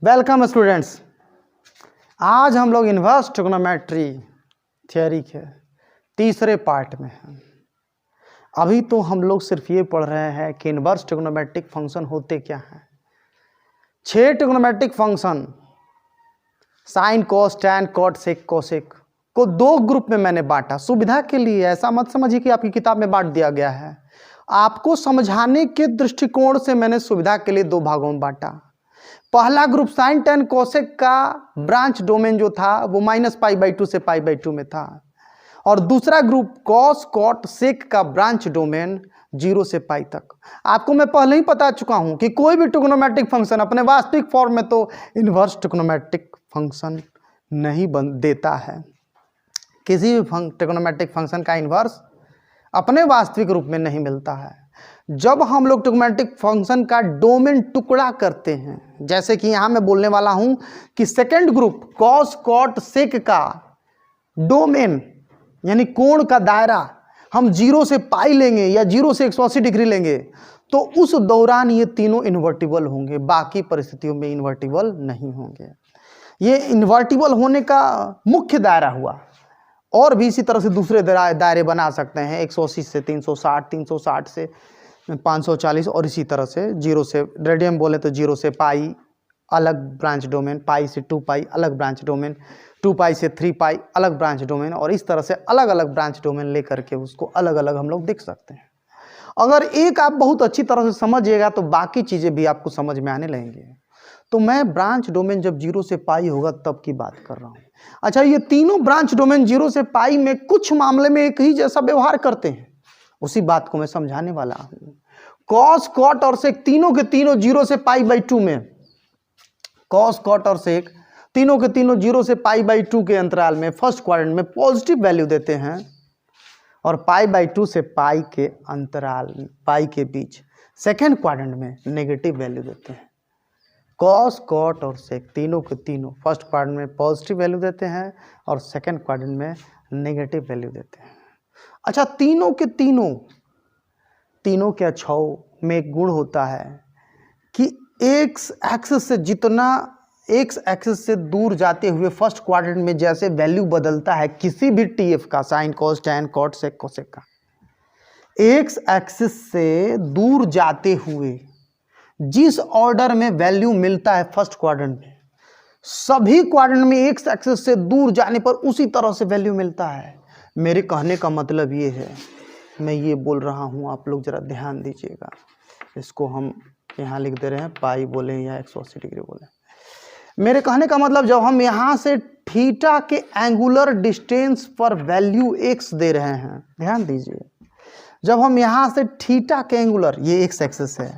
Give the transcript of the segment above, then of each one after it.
Welcome students. आज हम लोग इन्वर्स ट्रिग्नोमेट्री थियोरी के तीसरे पार्ट में हैं। अभी तो हम लोग सिर्फ ये पढ़ रहे हैं कि इन्वर्स ट्रिग्नोमेट्रिक फंक्शन होते क्या हैं। 6 ट्रिग्नोमेट्रिक फंक्शन साइन, कोस, टैन, कॉट, सेक, कोसेक को 2 ग्रुप में मैंने बांटा सुविधा के लिए। ऐसा मत समझिए कि आपकी किताब में बांट दिया गया है। आपको समझाने के दृष्टिकोण से मैंने सुविधा के लिए 2 भागों में बांटा। पहला ग्रुप साइन, टैन, कोसेक का ब्रांच डोमेन जो था वो -π/2 से π/2 में था, और दूसरा ग्रुप कॉस, कॉट, सेक का ब्रांच डोमेन 0 से π तक। आपको मैं पहले ही बता चुका हूं कि कोई भी ट्रिग्नोमेट्रिक फंक्शन अपने वास्तविक फॉर्म में तो इन्वर्स ट्रिग्नोमेट्रिक फंक्शन नहीं देता है। किसी भी ट्रिग्नोमेट्रिक फंक्शन का इन्वर्स अपने वास्तविक रूप में नहीं मिलता है। जब हम लोग ट्रिग्नोमेट्रिक फंक्शन का डोमेन टुकड़ा करते हैं, जैसे कि यहां मैं बोलने वाला हूं कि सेकंड ग्रुप कॉस, कॉट, सेक का डोमेन यानी कोण का दायरा हम 0 से π लेंगे या 0 से 180 डिग्री लेंगे तो उस दौरान ये तीनों इन्वर्टिबल होंगे, बाकी परिस्थितियों में इन्वर्टिबल नहीं होंगे। ये इन्वर्टिबल होने का मुख्य दायरा हुआ। और भी इसी तरह से दूसरे दायरे बना सकते हैं, 180 से 360, 360 से 540 और इसी तरह से 0 से रेडियन बोले तो 0 से π अलग ब्रांच डोमेन, π से 2π अलग ब्रांच डोमेन, 2π से 3π अलग ब्रांच डोमेन, और इस तरह से अलग अलग ब्रांच डोमेन लेकर के उसको अलग अलग हम लोग देख सकते हैं। अगर एक आप बहुत अच्छी तरह से समझिएगा तो बाकी चीज़ें भी आपको समझ में आने लगेंगी। तो मैं ब्रांच डोमेन जब 0 से π होगा तब की बात कर रहा हूँ। अच्छा, ये तीनों ब्रांच डोमेन 0 से π में कुछ मामले में एक ही जैसा व्यवहार करते हैं, उसी बात को मैं समझाने वाला हूँ। कॉस, कॉट और सेक तीनों के तीनों 0 से π/2 में, कॉस, कॉट और सेक तीनों के तीनों 0 से π/2 के अंतराल में फर्स्ट क्वाड्रेंट में पॉजिटिव वैल्यू देते हैं, और π/2 से π के अंतराल π के बीच सेकेंड क्वाड्रेंट में नेगेटिव वैल्यू देते हैं। कॉस, कॉट और सेक तीनों के तीनों फर्स्ट क्वाड्रेंट में पॉजिटिव वैल्यू देते हैं और सेकेंड क्वाड्रेंट में नेगेटिव वैल्यू देते हैं। अच्छा, तीनों के तीनों के अक्षों में एक गुण होता है कि एक्स एक्सिस से जितना एक्स एक्सिस से दूर जाते हुए फर्स्ट क्वाड्रेंट में जैसे वैल्यू बदलता है किसी भी टीएफ का, साइन, कॉस, टैन, कॉट, सेक, कोसेक का, एक्स एक्सिस से दूर जाते हुए जिस ऑर्डर में वैल्यू मिलता है फर्स्ट क्वाड्रेंट में, सभी क्वाड्रेंट में एक्स एक्सिस से दूर जाने पर उसी तरह से वैल्यू मिलता है। मेरे कहने का मतलब ये है, मैं ये बोल रहा हूँ, आप लोग ज़रा ध्यान दीजिएगा। इसको हम यहाँ लिख दे रहे हैं, पाई बोले या 180 डिग्री बोले। मेरे कहने का मतलब जब हम यहाँ से थीटा के एंगुलर डिस्टेंस पर वैल्यू एक्स दे रहे हैं, ध्यान दीजिए, जब हम यहाँ से थीटा के एंगुलर, ये एक्स एक्सिस है,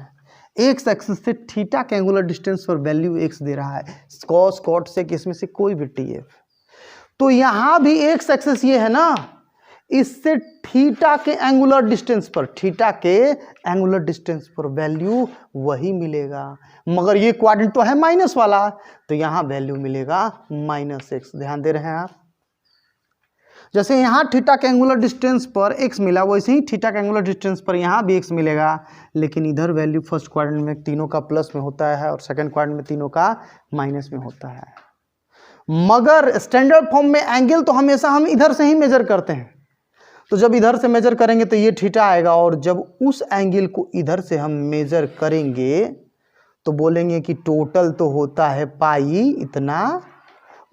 एक्स एक्सिस से थीटा के एंगुलर डिस्टेंस पर वैल्यू एक्स दे रहा है, कॉस, कॉट, सेक, इसमें से कोई भी टीएफ, तो यहाँ भी एक्स एक्सिस ये है ना, इससे थीटा के एंगुलर डिस्टेंस पर, थीटा के एंगुलर डिस्टेंस पर वैल्यू वही मिलेगा, मगर ये क्वाड्रेंट तो है माइनस वाला, तो यहाँ वैल्यू मिलेगा -x। ध्यान दे रहे हैं आप? जैसे यहाँ थीटा के एंगुलर डिस्टेंस पर x मिला, वैसे ही थीटा के एंगुलर डिस्टेंस पर यहाँ भी x मिलेगा, लेकिन इधर वैल्यू फर्स्ट क्वाड्रेंट में तीनों का प्लस में होता है और सेकंड क्वाड्रेंट में तीनों का माइनस में होता है। मगर स्टैंडर्ड फॉर्म में एंगल तो हमेशा हम इधर से ही मेजर करते हैं, तो जब इधर से मेजर करेंगे तो ये थीटा आएगा, और जब उस एंगल को इधर से हम मेजर करेंगे तो बोलेंगे कि टोटल तो होता है पाई इतना,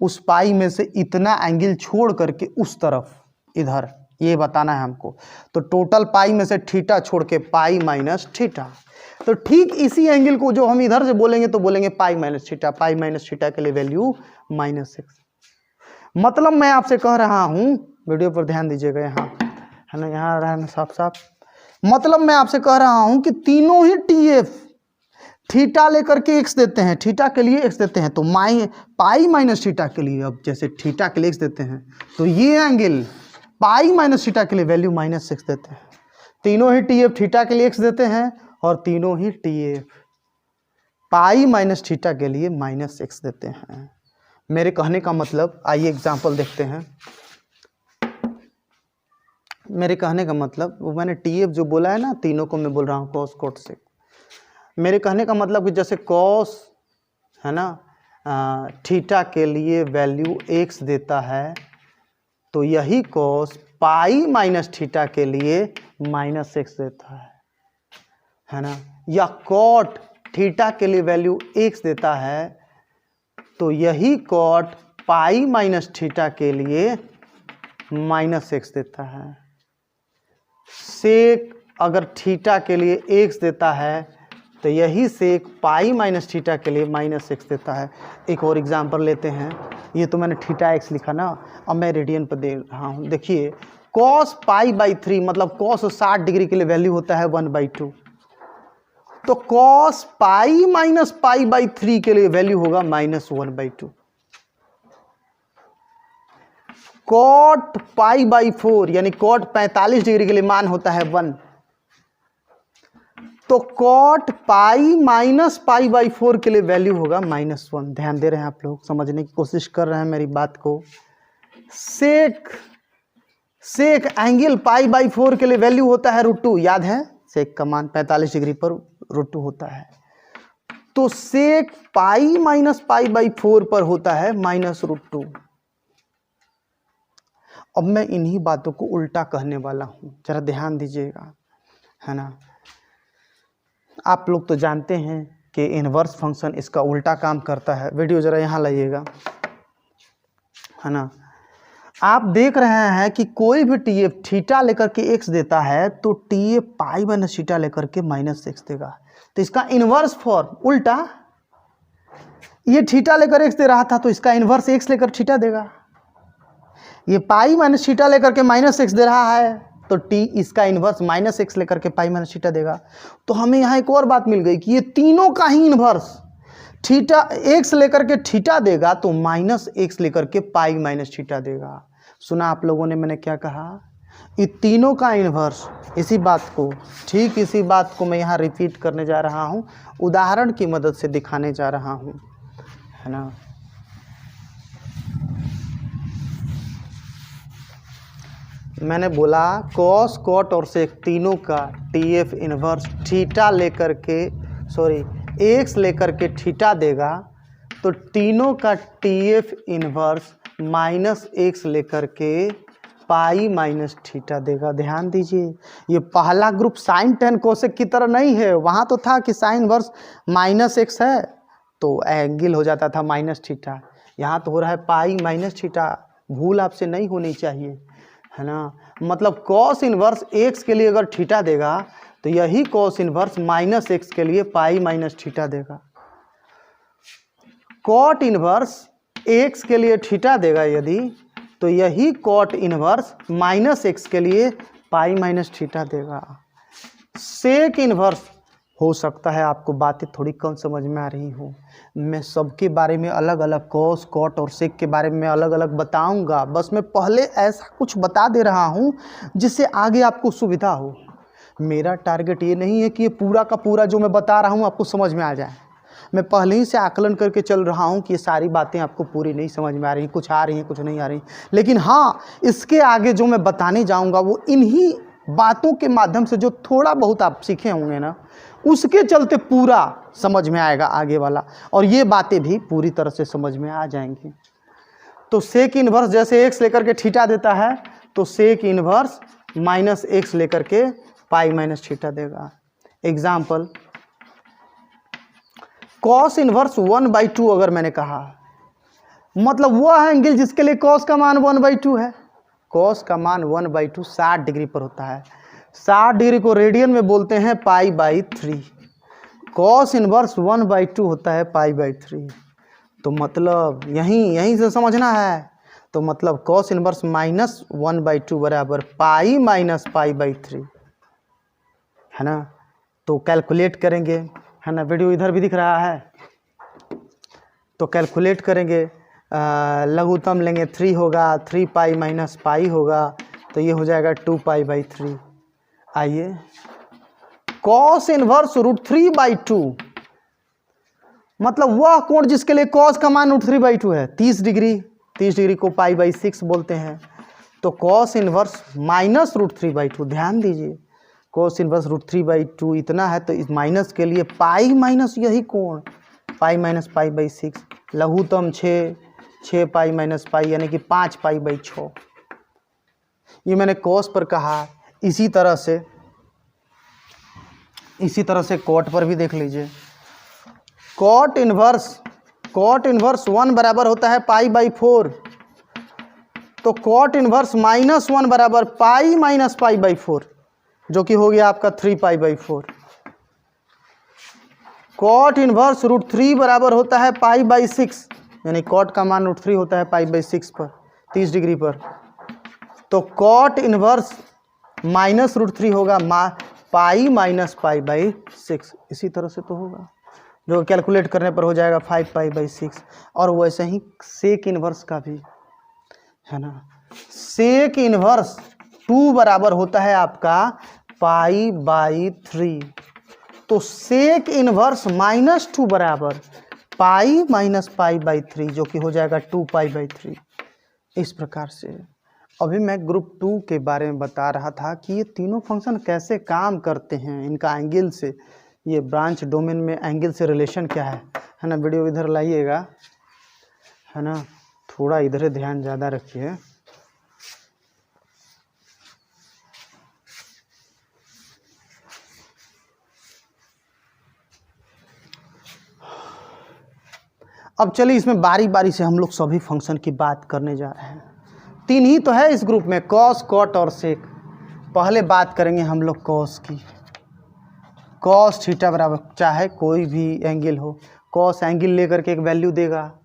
उस पाई में से इतना एंगल छोड़ करके उस तरफ इधर, ये बताना है हमको। तो टोटल पाई में से थीटा छोड़ के पाई माइनस थीटा, तो ठीक इसी एंगल को जो हम इधर से बोलेंगे तो बोलेंगे pi minus theta, pi minus theta के लिए वैल्यू -6। मतलब मैं आपसे कह रहा हूँ, वीडियो पर ध्यान दीजिएगा, यहाँ है ना, यहाँ रहना साफ साफ, मतलब मैं आपसे कह रहा हूँ कि तीनों ही टीएफ थीटा लेकर के एक्स देते हैं, थीटा के लिए एक्स देते हैं, तो पाई माइनस थीटा के लिए, अब जैसे थीटा के लिए एक्स देते हैं तो ये एंगल पाई माइनस थीटा के लिए वैल्यू -6 देते हैं। तीनों ही टीएफ थीटा के लिए एक्स देते हैं और तीनों ही टीएफ पाई माइनस थीटा के लिए -x देते हैं। मेरे कहने का मतलब, आइए एग्जाम्पल देखते हैं। मेरे कहने का मतलब, वो मैंने टीएफ जो बोला है ना, तीनों को मैं बोल रहा हूँ कॉस, कॉट, सेक। मेरे कहने का मतलब कि जैसे कॉस है ना, थीटा के लिए वैल्यू x देता है तो यही कॉस पाई माइनस थीटा के लिए माइनस x देता है ना। या कॉट थीटा के लिए वैल्यू x देता है तो यही कॉट पाई माइनस थीटा के लिए माइनस x देता है। सेक अगर थीटा के लिए x देता है तो यही सेक पाई माइनस थीटा के लिए माइनस x देता है। एक और एग्जांपल लेते हैं। ये तो मैंने थीटा x लिखा ना, अब मैं रेडियन पर दे रहा हूँ। देखिए कॉस पाई बाई 3 मतलब कॉस 60 डिग्री के लिए वैल्यू होता है 1/2, तो cos pi minus pi by 3 के लिए वैल्यू होगा -1/2। कॉट पाई बाई 4 यानी कॉट 45 डिग्री के लिए मान होता है 1, तो cot pi minus pi by 4 के लिए वैल्यू होगा -1। ध्यान दे रहे हैं आप लोग, समझने की कोशिश कर रहे हैं मेरी बात को। सेक एंगल पाई बाई 4 के लिए वैल्यू होता है √2, याद है सेक का मान 45 डिग्री पर √2 होता है, तो सेक पाई माइनस पाई बाई 4 पर होता है -√2। अब मैं इन्हीं बातों को उल्टा कहने वाला हूं, जरा ध्यान दीजिएगा, है ना। आप लोग तो जानते हैं कि इनवर्स फंक्शन इसका उल्टा काम करता है। वीडियो जरा यहाँ लाइएगा, है ना। आप देख रहे हैं कि कोई भी टीएफ थीटा लेकर के x देता है तो टीएफ पाई माइनस थीटा लेकर के -x देगा। तो इसका इनवर्स फॉर्म उल्टा, ये थीटा लेकर x दे रहा था तो इसका इनवर्स x लेकर थीटा देगा। ये पाई माइनस थीटा लेकर के -x दे रहा है तो t इसका इनवर्स -x लेकर के पाई माइनस थीटा देगा। तो हमें यहाँ एक और बात मिल गई कि ये तीनों का ही इनवर्स थीटा x लेकर के थीटा देगा तो -x लेकर के पाई माइनस थीटा देगा। सुना आप लोगों ने मैंने क्या कहा, ये तीनों का इनवर्स। इसी बात को, ठीक इसी बात को मैं यहाँ रिपीट करने जा रहा हूँ, उदाहरण की मदद से दिखाने जा रहा हूँ, है ना। मैंने बोला कॉस कॉट और सेक तीनों का टीएफ इनवर्स थीटा लेकर के एक्स लेकर के थीटा देगा, तो तीनों का टीएफ इनवर्स -x लेकर के पाई माइनस थीटा देगा। ध्यान दीजिए, ये पहला ग्रुप साइन टेन कोसेक की तरह नहीं है। वहाँ तो था कि साइन इनवर्स -x है तो एंगल हो जाता था -थीटा, यहाँ तो हो रहा है पाई माइनस थीटा। भूल आपसे नहीं होनी चाहिए, है ना। मतलब कॉस इनवर्स x के लिए अगर थीटा देगा तो यही कॉस इनवर्स -x के लिए पाई माइनस थीटा देगा। कॉट इनवर्स x के लिए थीटा देगा यदि, तो यही कॉट इनवर्स -x के लिए पाई माइनस थीटा देगा। सेक इनवर्स हो सकता है आपको बातें थोड़ी कम समझ में आ रही हो, मैं सबके बारे में अलग अलग कॉस कॉट और सेक के बारे में अलग अलग बताऊंगा। बस मैं पहले ऐसा कुछ बता दे रहा हूं जिससे आगे आपको सुविधा हो। मेरा टारगेट ये नहीं है कि ये पूरा का पूरा जो मैं बता रहा हूं आपको समझ में आ जाए। मैं पहले ही से आकलन करके चल रहा हूं कि ये सारी बातें आपको पूरी नहीं समझ में आ रही, कुछ आ रही हैं कुछ नहीं आ रही। लेकिन हाँ, इसके आगे जो मैं बताने जाऊँगा वो इन्हीं बातों के माध्यम से जो थोड़ा बहुत आप सीखे होंगे ना, उसके चलते पूरा समझ में आएगा आगे वाला, और ये बातें भी पूरी तरह से समझ में आ जाएंगी। तो सेक इनवर्स जैसे x लेकर के थीटा देता है तो सेक इनवर्स -x लेकर के पाई माइनस थीटा देगा। एग्जाम्पल, कॉस इनवर्स 1/2 अगर मैंने कहा, मतलब वह है एंगल जिसके लिए कॉस का मान 1/2 है। कॉस का मान 1/2 60 डिग्री पर होता है। 60 डिग्री को रेडियन में बोलते हैं π/3। कॉस इनवर्स 1/2 होता है π/3। तो मतलब यहीं से समझना है। तो मतलब कॉस इनवर्स -1/2 बराबर पाई माइनस π/3, है ना। तो कैलकुलेट करेंगे, है ना। वीडियो इधर भी दिख रहा है, तो कैलकुलेट करेंगे। लघुत्तम लेंगे 3 होगा, 3 पाई माइनस पाई होगा, तो ये हो जाएगा 2π/3। आइए, कॉस इनवर्स √3/2 मतलब वह कोण जिसके लिए कॉस का मान √3/2 है। 30 डिग्री को π/6 बोलते हैं। तो कॉस इनवर्स -√3/2, ध्यान दीजिए, कॉस इनवर्स √3/2 इतना है तो इस माइनस के लिए पाई माइनस यही कोण पाई minus pi by 6, लघुत्तम 6 pi minus पाई यानी कि 5 पाई बाई 6। ये मैंने कॉस पर कहा। इसी तरह से कॉट पर भी देख लीजिए। कॉट इन्वर्स 1 बराबर होता है पाई बाई 4, तो कॉट इन्वर्स -1 बराबर पाई माइनस पाई बाई 4, जो कि हो गया आपका 3 पाई बाई 4। कॉट इन्वर्स √3 बराबर होता है पाई बाई 6, यानी कॉट का मान √3 होता है पाई बाई 6 पर, 30 डिग्री पर। तो कॉट इन्वर्स -√3 होगा पाई माइनस पाई बाई 6। इसी तरह से तो होगा, जो कैलकुलेट करने पर हो जाएगा 5 पाई बाई 6। और वैसे ही सेक इन्वर्स का भी है ना। सेक इन्वर्स 2 बराबर होता है आपका पाई बाई 3, तो सेक इन्वर्स -2 बराबर पाई माइनस पाई बाई 3, जो कि हो जाएगा 2 पाई बाई 3। इस प्रकार से अभी मैं ग्रुप 2 के बारे में बता रहा था कि ये तीनों फंक्शन कैसे काम करते हैं, इनका एंगल से, ये ब्रांच डोमेन में एंगल से रिलेशन क्या है ना। वीडियो इधर लाइएगा, है ना, थोड़ा इधर ध्यान ज़्यादा रखिए। अब चलिए इसमें बारी बारी से हम लोग सभी फंक्शन की बात करने जा रहे हैं। 3 ही तो है इस ग्रुप में, कॉस, कॉट और सेक। पहले बात करेंगे हम लोग कॉस की। कॉस थीटा बराबर, चाहे कोई भी एंगल हो, कॉस एंगल लेकर के एक वैल्यू देगा।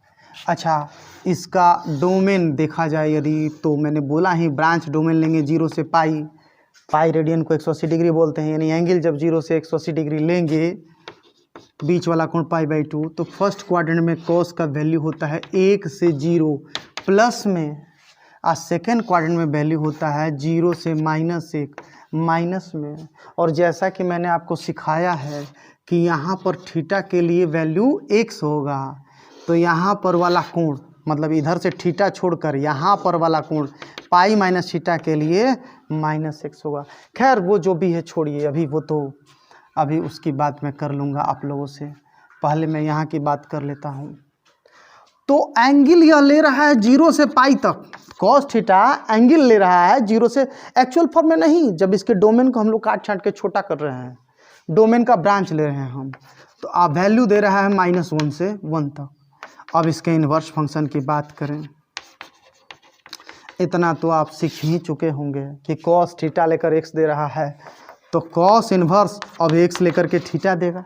अच्छा, इसका डोमेन देखा जाए यदि, तो मैंने बोला ही ब्रांच डोमेन लेंगे 0 से पाई रेडियन को 180 डिग्री बोलते हैं, यानी एंगल जब 0 से 180 डिग्री लेंगे, बीच वाला कोण पाई बाई 2, तो फर्स्ट क्वाड्रेंट में कॉस का वैल्यू होता है 1 से 0 प्लस में, और सेकेंड क्वाड्रेंट में वैल्यू होता है 0 से -1 माइनस में। और जैसा कि मैंने आपको सिखाया है कि यहाँ पर थीटा के लिए वैल्यू x होगा, तो यहाँ पर वाला कोण, मतलब इधर से थीटा छोड़कर यहाँ पर वाला कोण पाई माइनस थीटा के लिए -x होगा। खैर वो जो भी है छोड़िए, अभी वो तो अभी उसकी बात मैं कर लूँगा आप लोगों से। पहले मैं यहाँ की बात कर लेता हूँ। तो एंगल यह ले रहा है 0 से पाई तक, कॉस थीटा एंगल ले रहा है 0 से, एक्चुअल फॉर्म में नहीं, जब इसके डोमेन को हम लोग काट छाँट के छोटा कर रहे हैं, डोमेन का ब्रांच ले रहे हैं हम, तो आप वैल्यू दे रहा है -1 से 1 तक। अब इसके इन्वर्स फंक्शन की बात करें, इतना तो आप सीख ही चुके होंगे कि कॉस थीटा लेकर x दे रहा है, तो कॉस इन्वर्स अब x लेकर के थीटा देगा।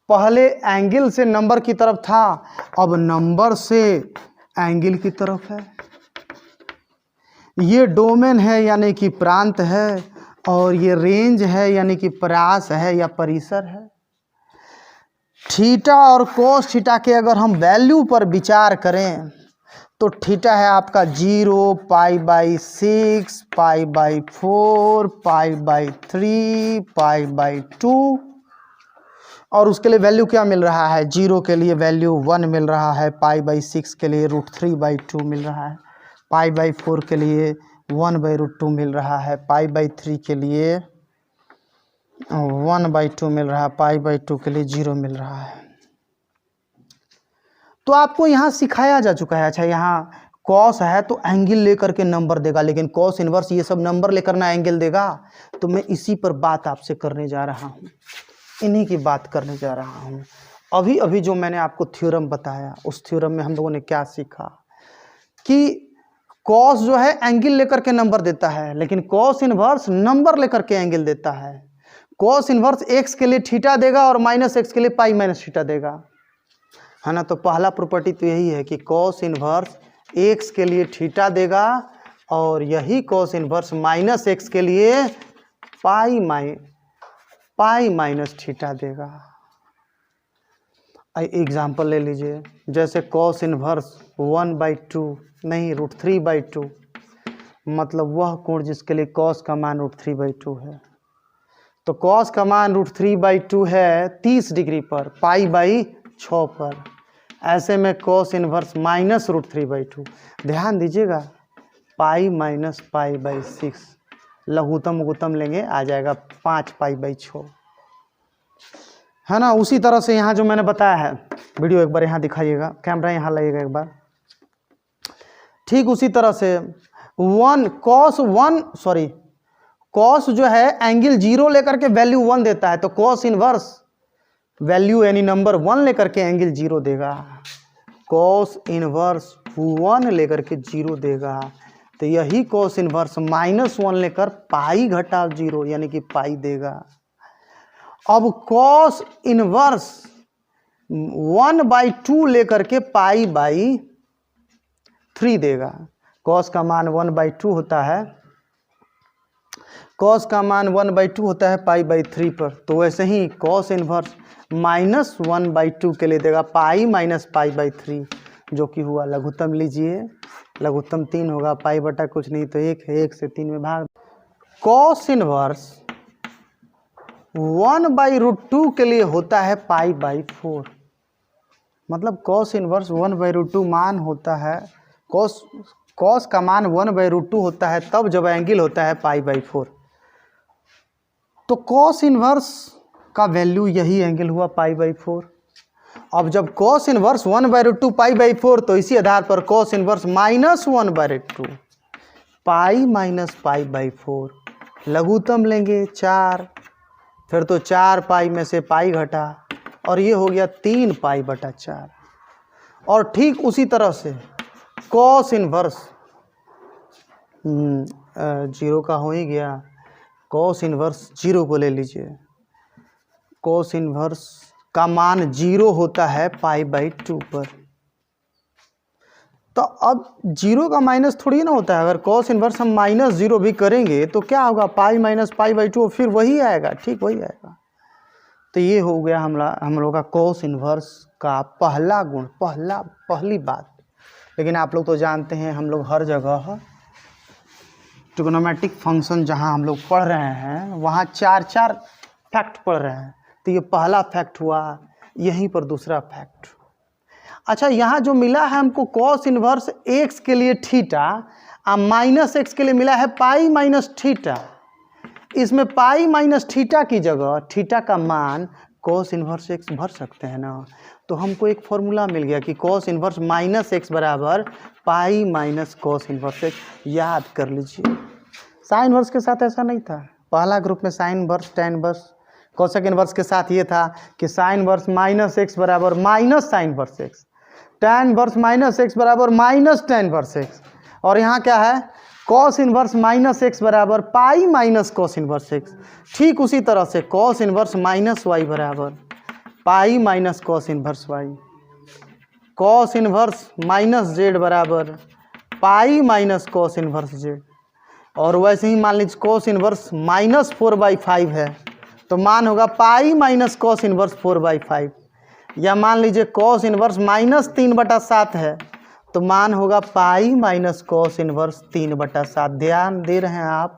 पहले एंगल से नंबर की तरफ था, अब नंबर से एंगल की तरफ है। ये डोमेन है यानी कि प्रांत है, और ये रेंज है यानी कि परास है या परिसर है। थीटा और कोस थीटा के अगर हम वैल्यू पर विचार करें, तो थीटा है आपका 0, pi by 6, pi by 4, pi by 3, pi by 2, और उसके लिए वैल्यू क्या मिल रहा है, 0 के लिए वैल्यू 1 मिल रहा है, पाई बाई 6 के लिए √3/2 मिल रहा है, पाई बाई 4 के लिए 1/√2 मिल रहा है, पाई बाई 3 के लिए 1/2 मिल रहा है, पाई बाई 2 के लिए 0 मिल रहा है। तो आपको यहाँ सिखाया जा चुका है। अच्छा, यहाँ कॉस है तो एंगल लेकर के नंबर देगा, लेकिन कॉस इन्वर्स ये सब नंबर लेकर ना एंगल देगा। तो मैं इसी पर बात आपसे करने जा रहा हूँ, इन्हीं की बात करने जा रहा हूँ। अभी अभी जो मैंने आपको थ्योरम बताया, उस थ्योरम में हम लोगों ने क्या सीखा कि कॉस जो है एंगल लेकर के नंबर देता है, लेकिन कॉस इन्वर्स नंबर लेकर के एंगल देता है। कॉस इन्वर्स x के लिए थीटा देगा और -x के लिए पाई माइनस थीटा देगा, है ना। तो पहला प्रॉपर्टी तो यही है कि कॉस इन्वर्स x के लिए थीटा देगा, और यही कॉस इन्वर्स -x के लिए पाई माइनस थीटा देगा। एग्जाम्पल ले लीजिए, जैसे कॉस इन्वर्स 1/2 नहीं √3/2, मतलब वह कोण जिसके लिए कॉस का मान √3/2 है। तो कॉस का मान √3/2 है 30 डिग्री पर, पाई बाई 6 पर। ऐसे में कॉस इन्वर्स -√3/2, ध्यान दीजिएगा, पाई माइनस पाई बाई 6, लघुत्तम उगुत्तम लेंगे आ जाएगा 5 पाई बाई 6, है ना। उसी तरह से यहाँ जो मैंने बताया है, वीडियो एक बार यहाँ दिखाइएगा, कैमरा यहाँ लगेगा एक बार, ठीक उसी तरह से कॉस जो है एंगल 0 लेकर के वैल्यू 1 देता है, तो कॉस इनवर्स वैल्यू यानी नंबर 1 लेकर के एंगल 0 देगा, कॉस इनवर्स 1 लेकर के 0 देगा। तो यही कॉस इनवर्स -1 लेकर पाई घटा 0 यानी कि पाई देगा। अब कॉस इनवर्स 1/2 लेकर के पाई/3 देगा। कॉस का मान 1/2 होता है, कॉस का मान 1/2 होता है पाई/3 पर, तो वैसे ही कॉस इनवर्स -1/2 के लिए देगा पाई माइनस पाई/3, जो कि हुआ लघुत्तम। लीजिए लघुत्तम 3 होगा, पाई बटा कुछ नहीं तो 1 है, 1 से 3 में भाग। कॉस इनवर्स 1/√2 के लिए होता है पाई/4, मतलब कॉस इनवर्स 1/√2 मान होता है, कॉस का मान 1/√2 होता है तब जब एंगल होता है पाई/4। तो कॉस इनवर्स का वैल्यू यही एंगल हुआ पाई/4। अब जब कॉस इनवर्स 1/√2 पाई/4, तो इसी आधार पर कॉस इनवर्स -1/2 पाई माइनस पाई/4, लघुत्तम लेंगे 4, फिर तो 4 पाई में से पाई घटा और ये हो गया 3 पाई/4। और ठीक उसी तरह से कॉस इनवर्स 0 का हो ही गया, कॉस इनवर्स 0 को ले लीजिए, कॉस इनवर्स का मान 0 होता है पाई/2 पर। तो अब 0 का माइनस थोड़ी ना होता है, अगर कॉस इनवर्स हम -0 भी करेंगे तो क्या होगा, पाई माइनस पाई/2, फिर वही आएगा, ठीक वही आएगा। तो ये हो गया हम लोग का कॉस इनवर्स का पहला गुण, पहली बात। लेकिन आप लोग तो जानते हैं हम लोग हर जगह ट्रिग्नोमेट्रिक फंक्शन जहां हम लोग पढ़ रहे हैं वहां 4 फैक्ट पढ़ रहे हैं। तो ये पहला फैक्ट हुआ, यहीं पर दूसरा फैक्ट। अच्छा, यहाँ जो मिला है हमको कॉस इनवर्स x के लिए थीटा और -x के लिए मिला है पाई माइनस थीटा। इसमें पाई माइनस थीटा की जगह थीटा का मान कॉस इनवर्स x भर सकते हैं ना। तो हमको एक फॉर्मूला मिल गया कि कॉस इनवर्स -x बराबर pi minus cos inverse x। याद कर लीजिए, साइन इनवर्स के साथ ऐसा नहीं था। पहला ग्रुप में sine inverse, tan inverse, cosec inverse के साथ ये था कि साइन इनवर्स -x बराबर minus sine inverse x, tan inverse -x बराबर माइनस टैन इनवर्स x, और यहाँ क्या है, कॉस इनवर्स -x बराबर pi minus cos inverse x। ठीक उसी तरह से कॉस इनवर्स -y बराबर pi minus cos inverse y, cos inverse -z बराबर pi minus cos inverse z। और वैसे ही मान लीजिए कॉस इनवर्स -4/5 है तो मान होगा पाई माइनस कॉस इनवर्स 4/5, या मान लीजिए कॉस इनवर्स -3/7 है तो मान होगा पाई माइनस कॉस इनवर्स 3/7। ध्यान दे रहे हैं आप,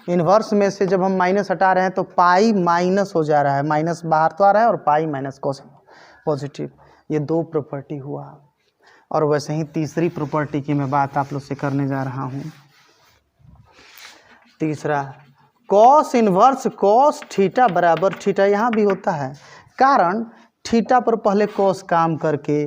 इनवर्स में से जब हम माइनस हटा रहे हैं तो पाई माइनस हो जा रहा है, माइनस बाहर तो आ रहा है और पाई माइनस कॉस पॉजिटिव। ये 2 प्रॉपर्टी हुआ। और वैसे ही तीसरी प्रॉपर्टी की मैं बात आप लोग से करने जा रहा हूँ। तीसरा, कॉस इनवर्स कॉस थीटा बराबर थीटा यहाँ भी होता है, कारण थीटा पर पहले कॉस काम करके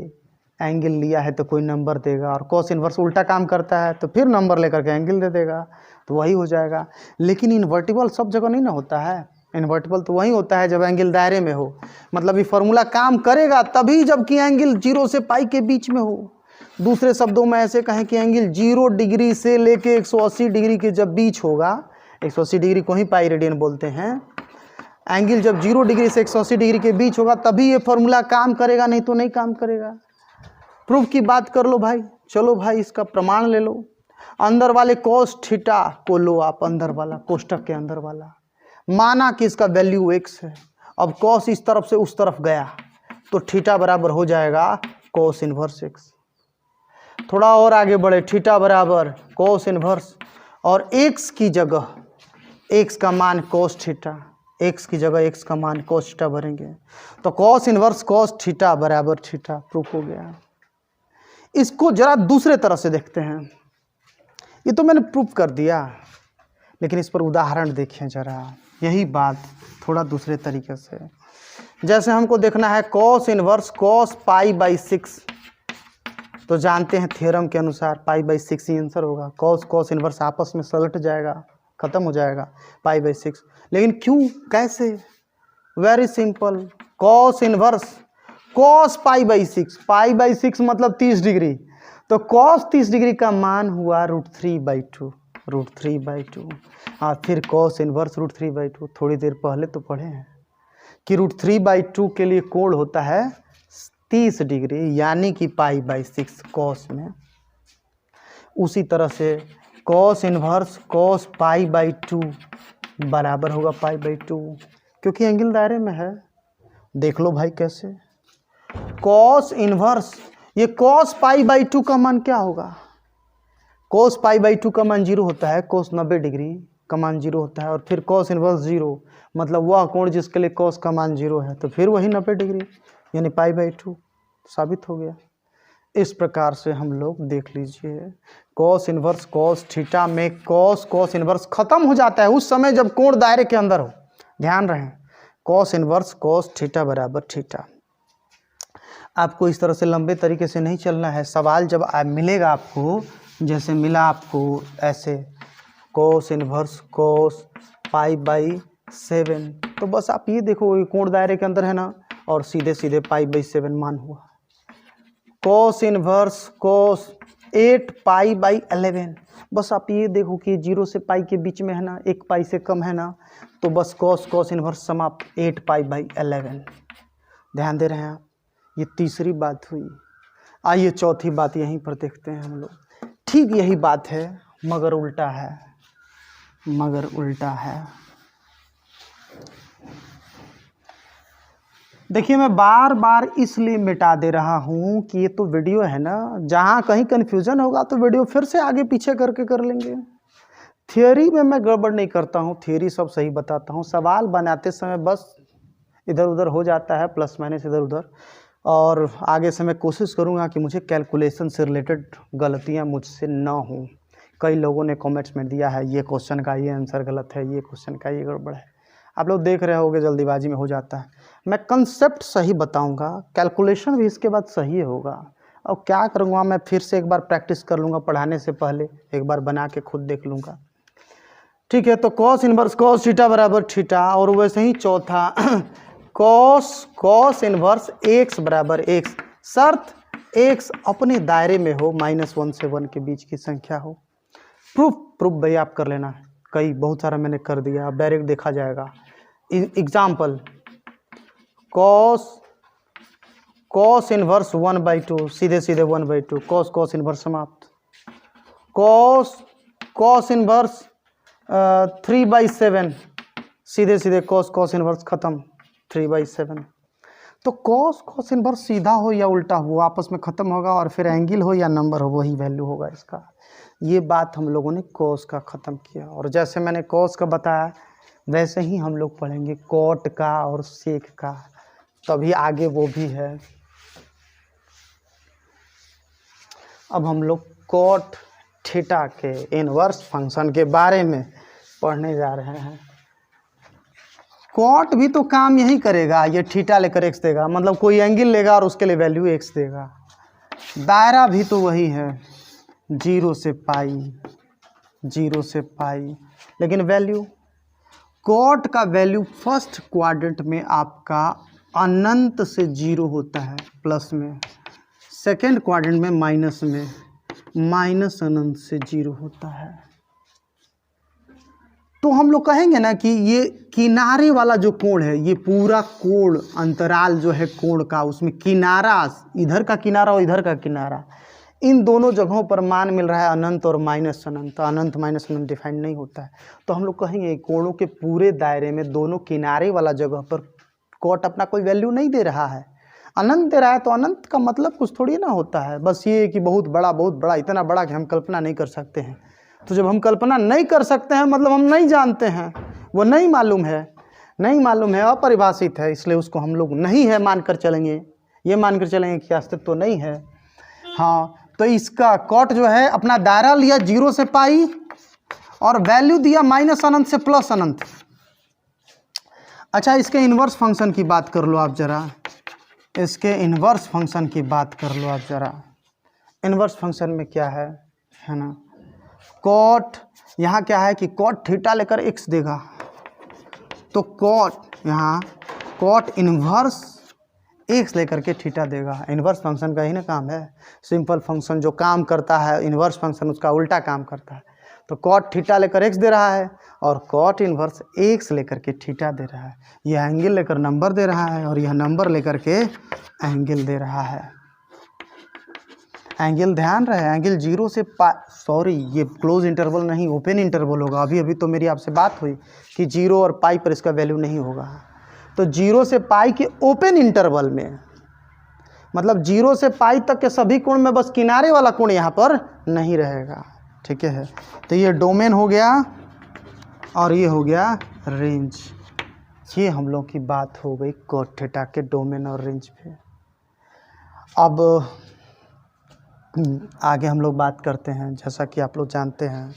एंगल लिया है तो कोई नंबर देगा, और कॉस इनवर्स उल्टा काम करता है तो फिर नंबर लेकर के एंगल दे देगा, तो वही हो जाएगा। लेकिन इन्वर्टिबल सब जगह नहीं ना होता है, इन्वर्टिबल तो वही होता है जब एंगल दायरे में हो, मतलब ये फॉर्मूला काम करेगा तभी जबकि एंगल 0 से पाई के बीच में हो। दूसरे शब्दों में ऐसे कहें कि एंगल 0 डिग्री से लेके 180 डिग्री के जब बीच होगा, 180 डिग्री को ही पाई रेडियन बोलते हैं, एंगल जब 0 डिग्री से 180 डिग्री के बीच होगा तभी ये फॉर्मूला काम करेगा, नहीं तो नहीं काम करेगा। प्रूफ की बात कर लो भाई, चलो भाई इसका प्रमाण ले लो। अंदर वाले कॉस थीटा को लो आप, अंदर वाला कोष्टक के अंदर वाला, माना कि इसका वैल्यू x है। अब कॉस इस तरफ से उस तरफ गया तो थीटा बराबर हो जाएगा कॉस इनवर्स x। थोड़ा और आगे बढ़े, थीटा बराबर कॉस इनवर्स, और x की जगह x का मान कॉस थीटा, x की जगह x का मान कॉस थीटा भरेंगे तो कॉस इनवर्स कॉस थीटा बराबर थीटा। प्रूफ हो गया। इसको जरा दूसरे तरह से देखते हैं। ये तो मैंने प्रूफ कर दिया, लेकिन इस पर उदाहरण देखें जरा, यही बात थोड़ा दूसरे तरीके से। जैसे हमको देखना है cos inverse cos pi by 6, तो जानते हैं थ्योरम के अनुसार पाई बाई 6 ही आंसर होगा। कॉस कॉस इनवर्स आपस में सलट जाएगा, खत्म हो जाएगा पाई बाई 6। लेकिन क्यों, कैसे? Very simple, cos inverse cos pi by 6, pi by 6 मतलब 30 डिग्री, तो कॉस 30 डिग्री का मान हुआ √3/2, √3/2। हाँ, फिर कॉस इनवर्स √3/2, थोड़ी देर पहले तो पढ़े हैं कि √3/2 के लिए कोण होता है 30 डिग्री, यानी कि पाई बाई 6 कॉस में। उसी तरह से cos inverse cos pi by 2 बराबर होगा पाई बाई 2, क्योंकि एंगल दायरे में है। देख लो भाई कैसे, कॉस इनवर्स ये कॉस पाई बाई 2 का मान क्या होगा? कॉस पाई बाई 2 का मान 0 होता है, कॉस 90 डिग्री का मान 0 होता है, और फिर कॉस इनवर्स 0 मतलब वह कोण जिसके लिए कॉस का मान 0 है, तो फिर वही 90 डिग्री यानी पाई बाई 2 साबित हो गया। इस प्रकार से हम लोग देख लीजिए, कॉस इनवर्स कॉस थीटा में कॉस कॉस इनवर्स खत्म हो जाता है उस समय जब कोण दायरे के अंदर हो। ध्यान रहे, कॉस इनवर्स कॉस थीटा बराबर थीटा। आपको इस तरह से लंबे तरीके से नहीं चलना है। सवाल जब मिलेगा आपको, जैसे मिला आपको ऐसे cos inverse cos pi by 7, तो बस आप ये देखो ये कोण दायरे के अंदर है ना, और सीधे सीधे पाई बाई 7 मान हुआ। Cos inverse cos 8 pi by 11, बस आप ये देखो कि 0 से पाई के बीच में है ना, 1 पाई से कम है ना, तो बस कॉस कॉस इनवर्स समाप्त 8 पाई बाई 11। ध्यान दे रहे हैं आप, ये तीसरी बात हुई। आइए चौथी बात यहीं पर देखते हैं हम लोग। ठीक यही बात है मगर उल्टा है, मगर उल्टा है। देखिए मैं बार बार इसलिए मिटा दे रहा हूँ कि ये तो वीडियो है ना, जहाँ कहीं कन्फ्यूजन होगा तो वीडियो फिर से आगे पीछे करके कर लेंगे। थियोरी में मैं गड़बड़ नहीं करता हूँ, थियोरी सब सही बताता हूँ। सवाल बनाते समय बस इधर उधर हो जाता है, प्लस माइनस इधर उधर, और आगे से मैं कोशिश करूँगा कि मुझे कैलकुलेशन से रिलेटेड गलतियाँ मुझसे ना हों। कई लोगों ने कमेंट्स में दिया है ये क्वेश्चन का ये आंसर गलत है, ये क्वेश्चन का ये गड़बड़ है। आप लोग देख रहे होगे जल्दीबाजी में हो जाता है। मैं कंसेप्ट सही बताऊंगा, कैलकुलेशन भी इसके बाद सही होगा। और क्या करूँगा, मैं फिर से एक बार प्रैक्टिस कर लूँगा, पढ़ाने से पहले एक बार बना के खुद देख लूँगा। ठीक है, तो कॉस इनवर्स कॉस थीटा बराबर थीटा, और वैसे ही चौथा कॉस कॉस इनवर्स एक्स बराबर एक्स, शर्त एक्स अपने दायरे में हो, -1 से 1 के बीच की संख्या हो। प्रूफ भाई आप कर लेना, कई बहुत सारा मैंने कर दिया, अब डायरेक्ट देखा जाएगा। एग्जाम्पल कॉस कॉस इनवर्स 1/2, सीधे सीधे 1/2, कॉस कॉस इनवर्स समाप्त। कॉस कॉस इनवर्स 3/7, सीधे सीधे कॉस कॉस इनवर्स खत्म 3/7। तो कॉस कॉस इनवर्स सीधा हो या उल्टा हो आपस में खत्म होगा, और फिर एंगल हो या नंबर हो वही वैल्यू होगा इसका। ये बात हम लोगों ने कॉस का ख़त्म किया, और जैसे मैंने कॉस का बताया वैसे ही हम लोग पढ़ेंगे कॉट का और सेक का, तभी आगे वो भी है। अब हम लोग कॉट थीटा के इनवर्स फंक्शन के बारे में पढ़ने जा रहे हैं। कॉट भी तो काम यही करेगा, ये थीटा लेकर एक्स देगा, मतलब कोई एंगल लेगा और उसके लिए वैल्यू एक्स देगा। दायरा भी तो वही है, 0 से पाई, 0 से पाई, लेकिन वैल्यू कॉट का वैल्यू फर्स्ट क्वाड्रेंट में आपका अनंत से 0 होता है प्लस में, सेकेंड क्वाड्रेंट में माइनस में, माइनस अनंत से 0 होता है। तो हम लोग कहेंगे ना कि ये किनारे वाला जो कोण है, ये पूरा कोण अंतराल जो है कोण का, उसमें किनारा, इधर का किनारा और इधर का किनारा, इन दोनों जगहों पर मान मिल रहा है अनंत और माइनस अनंत। अनंत माइनस अनंत डिफाइन नहीं होता है, तो हम लोग कहेंगे कोणों के पूरे दायरे में दोनों किनारे वाला जगह पर कॉट अपना कोई वैल्यू नहीं दे रहा है, अनंत दे रहा है। तो अनंत का मतलब कुछ थोड़ी ना होता है, बस ये कि बहुत बड़ा, इतना बड़ा कि हम कल्पना नहीं कर सकते हैं। तो जब हम कल्पना नहीं कर सकते हैं मतलब हम नहीं जानते हैं, वो नहीं मालूम है, अपरिभाषित है, इसलिए उसको हम लोग नहीं है मानकर चलेंगे, ये मानकर चलेंगे कि अस्तित्व तो नहीं है। हाँ, तो इसका कॉट जो है अपना दायरा लिया 0 से पाई और वैल्यू दिया माइनस अनंत से प्लस अनंत। अच्छा, इसके इन्वर्स फंक्शन की बात कर लो आप ज़रा, इसके इन्वर्स फंक्शन की बात कर लो आप ज़रा। इन्वर्स फंक्शन में क्या है ना, कॉट, यहाँ क्या है कि कॉट थीटा लेकर एक्स देगा, तो कॉट यहाँ कॉट इन्वर्स एक्स लेकर के थीटा देगा। इन्वर्स फंक्शन का ही ना काम है, सिंपल फंक्शन जो काम करता है इन्वर्स फंक्शन उसका उल्टा काम करता है। तो कॉट थीटा लेकर एक्स दे रहा है और कॉट इन्वर्स एक्स लेकर के थीटा दे रहा है। यह एंगल लेकर नंबर दे रहा है और यह नंबर लेकर के एंगल दे रहा है। एंगल ध्यान रहे, एंगल 0 से सॉरी ये क्लोज इंटरवल नहीं ओपन इंटरवल होगा। अभी तो मेरी आपसे बात हुई कि 0 और पाई पर इसका वैल्यू नहीं होगा। तो 0 से पाई के ओपन इंटरवल में, मतलब 0 से पाई तक के सभी कोण में बस किनारे वाला कोण यहाँ पर नहीं रहेगा। ठीक है, तो ये डोमेन हो गया और ये हो गया रेंज। ये हम लोग की बात हो गई कॉट थीटा के डोमेन और रेंज पे। अब आगे हम लोग बात करते हैं, जैसा कि आप लोग जानते हैं,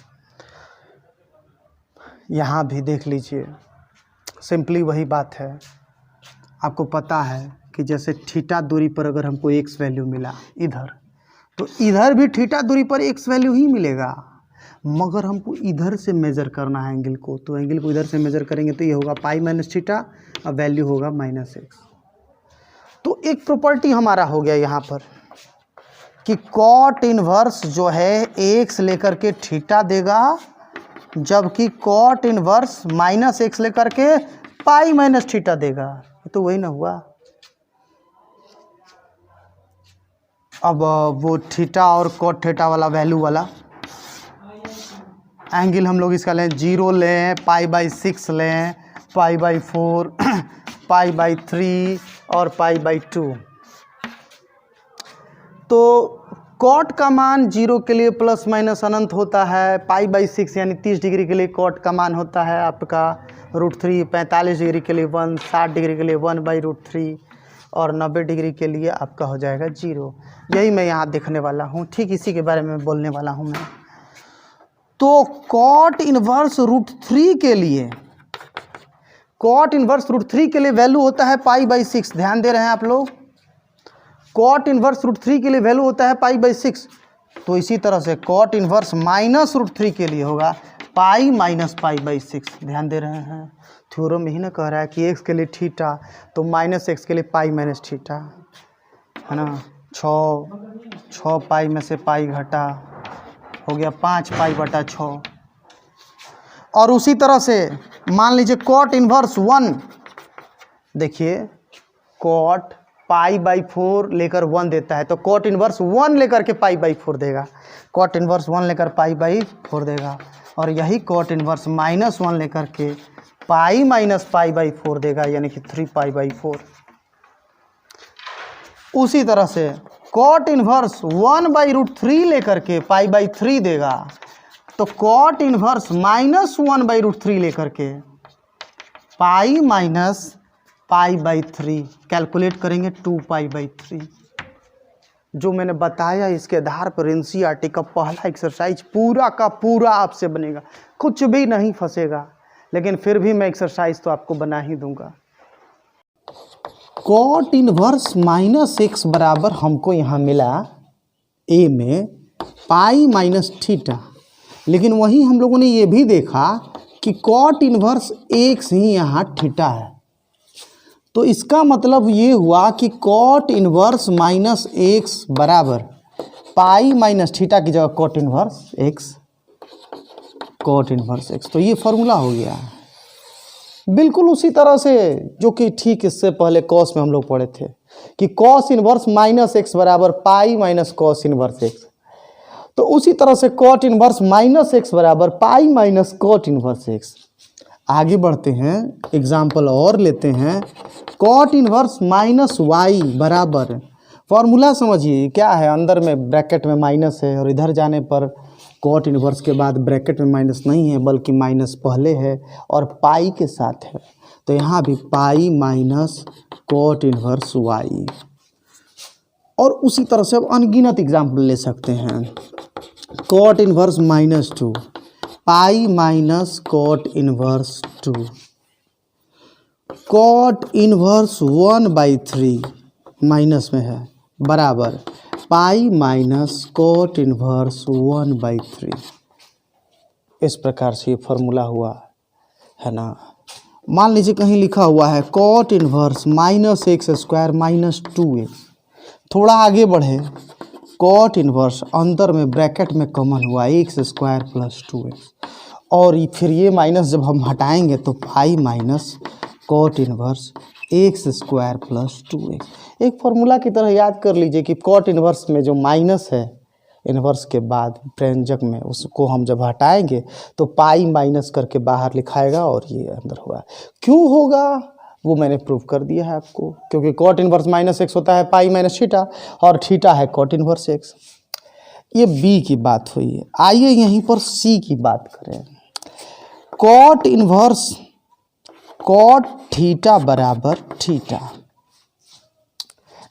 यहाँ भी देख लीजिए सिंपली वही बात है। आपको पता है कि जैसे थीटा दूरी पर अगर हमको एक्स वैल्यू मिला इधर, तो इधर भी थीटा दूरी पर एक्स वैल्यू ही मिलेगा, मगर हमको इधर से मेज़र करना है एंगल को। तो एंगल को इधर से मेज़र करेंगे तो ये होगा पाई माइनस थीटा और वैल्यू होगा माइनस एक्स। तो एक प्रॉपर्टी हमारा हो गया यहाँ पर कि कॉट इन्वर्स जो है एक्स लेकर के थीटा देगा, जबकि कॉट इन्वर्स माइनस एक्स लेकर के पाई माइनस थीटा देगा। तो वही ना हुआ। अब वो थीटा और कॉट थीटा वाला वैल्यू वाला एंगल हम लोग इसका लें 0 लें, पाई बाई 6 लें, पाई बाई 4, पाई बाई 3 और पाई बाई 2। तो कॉट का मान 0 के लिए प्लस माइनस अनंत होता है, पाई बाई 6 यानी 30 डिग्री के लिए कॉट का मान होता है आपका √3, 45 डिग्री के लिए 1, 60 डिग्री के लिए 1/√3 और 90 डिग्री के लिए आपका हो जाएगा 0। यही मैं यहाँ देखने वाला हूँ, ठीक इसी के बारे में बोलने वाला हूँ मैं। तो कॉट इन्वर्स √3 के लिए, कॉट इन्वर्स √3 के लिए वैल्यू होता है पाई बाई 6। ध्यान दे रहे हैं आप लोग, कॉट इन्वर्स √3 के लिए वैल्यू होता है पाई बाई 6। तो इसी तरह से कॉट इन्वर्स माइनस √3 के लिए होगा पाई माइनस पाई बाई 6। ध्यान दे रहे हैं, थ्योरम में ही ना कह रहा है कि एक्स के लिए थीटा तो माइनस एक्स के लिए पाई माइनस थीटा, है ना। 6 पाई में से पाई घटा हो गया 5 पाई बटा 6। और उसी तरह से मान लीजिए कॉट इन्वर्स 1, देखिए कॉट पाई बाई 4 लेकर 1 देता है, तो कॉट इन्वर्स 1 लेकर के पाई बाई 4 देगा, कॉट इन्वर्स 1 लेकर पाई बाई 4 देगा। और यही कॉट इन्वर्स -1 लेकर के पाई माइनस पाई बाई 4 देगा, यानी कि 3 पाई बाई 4। उसी तरह से कॉट इन्वर्स 1/√3 लेकर के पाई बाई 3 देगा, तो कॉट इन्वर्स -1/√3 लेकर के पाई माइनस पाई बाई 3 कैलकुलेट करेंगे 2 पाई बाई 3। जो मैंने बताया इसके आधार पर एनसीईआरटी का पहला एक्सरसाइज पूरा का पूरा आपसे बनेगा, कुछ भी नहीं फंसेगा। लेकिन फिर भी मैं एक्सरसाइज तो आपको बना ही दूंगा। कॉट इन्वर्स -x बराबर हमको यहाँ मिला ए में पाई माइनस थीटा, लेकिन वहीं हम लोगों ने ये भी देखा कि कॉट इन्वर्स x ही यहाँ थीटा है। तो इसका मतलब ये हुआ कि कॉट इन्वर्स -x बराबर पाई माइनस थीटा की जगह cot inverse x, cot inverse x। तो ये फॉर्मूला हो गया बिल्कुल उसी तरह से जो कि ठीक इससे पहले कॉस में हम लोग पढ़े थे कि कॉस इन्वर्स -x बराबर pi minus cos inverse x। तो उसी तरह से कॉट इन्वर्स -x बराबर pi minus cot inverse x। आगे बढ़ते हैं, एग्जाम्पल और लेते हैं। कॉट इन्वर्स -y बराबर, फॉर्मूला समझिए क्या है, अंदर में ब्रैकेट में माइनस है और इधर जाने पर कॉट इन्वर्स के बाद ब्रैकेट में माइनस नहीं है बल्कि माइनस पहले है और पाई के साथ है। तो यहाँ भी pi minus cot inverse y। और उसी तरह से अब अनगिनत एग्जाम्पल ले सकते हैं। Cot inverse -2 pi minus cot inverse 2। Cot inverse 1/3 minus में है बराबर पाई माइनस कॉट इनवर्स 1/3। इस प्रकार से ये फॉर्मूला हुआ है ना। मान लीजिए कहीं लिखा हुआ है cot inverse -x² minus 2x। थोड़ा आगे बढ़े, कॉट इनवर्स अंदर में ब्रैकेट में कॉमन हुआ x² + 2x, और फिर ये माइनस जब हम हटाएंगे तो पाई minus cot inverse x² + 2x। एक फॉर्मूला की तरह याद कर लीजिए कि कॉट इनवर्स में जो माइनस है इनवर्स के बाद व्यंजक में, उसको हम जब हटाएंगे तो पाई माइनस करके बाहर लिखाएगा और ये अंदर होगा। क्यों होगा वो मैंने प्रूव कर दिया है आपको, क्योंकि कॉट इनवर्स -x होता है पाई माइनस थीटा, और थीटा है कॉट इनवर्स x। ये बी की बात हुई है। आइए यहीं पर सी की बात करें। कॉट इनवर्स कॉट थीटा बराबर थीटा,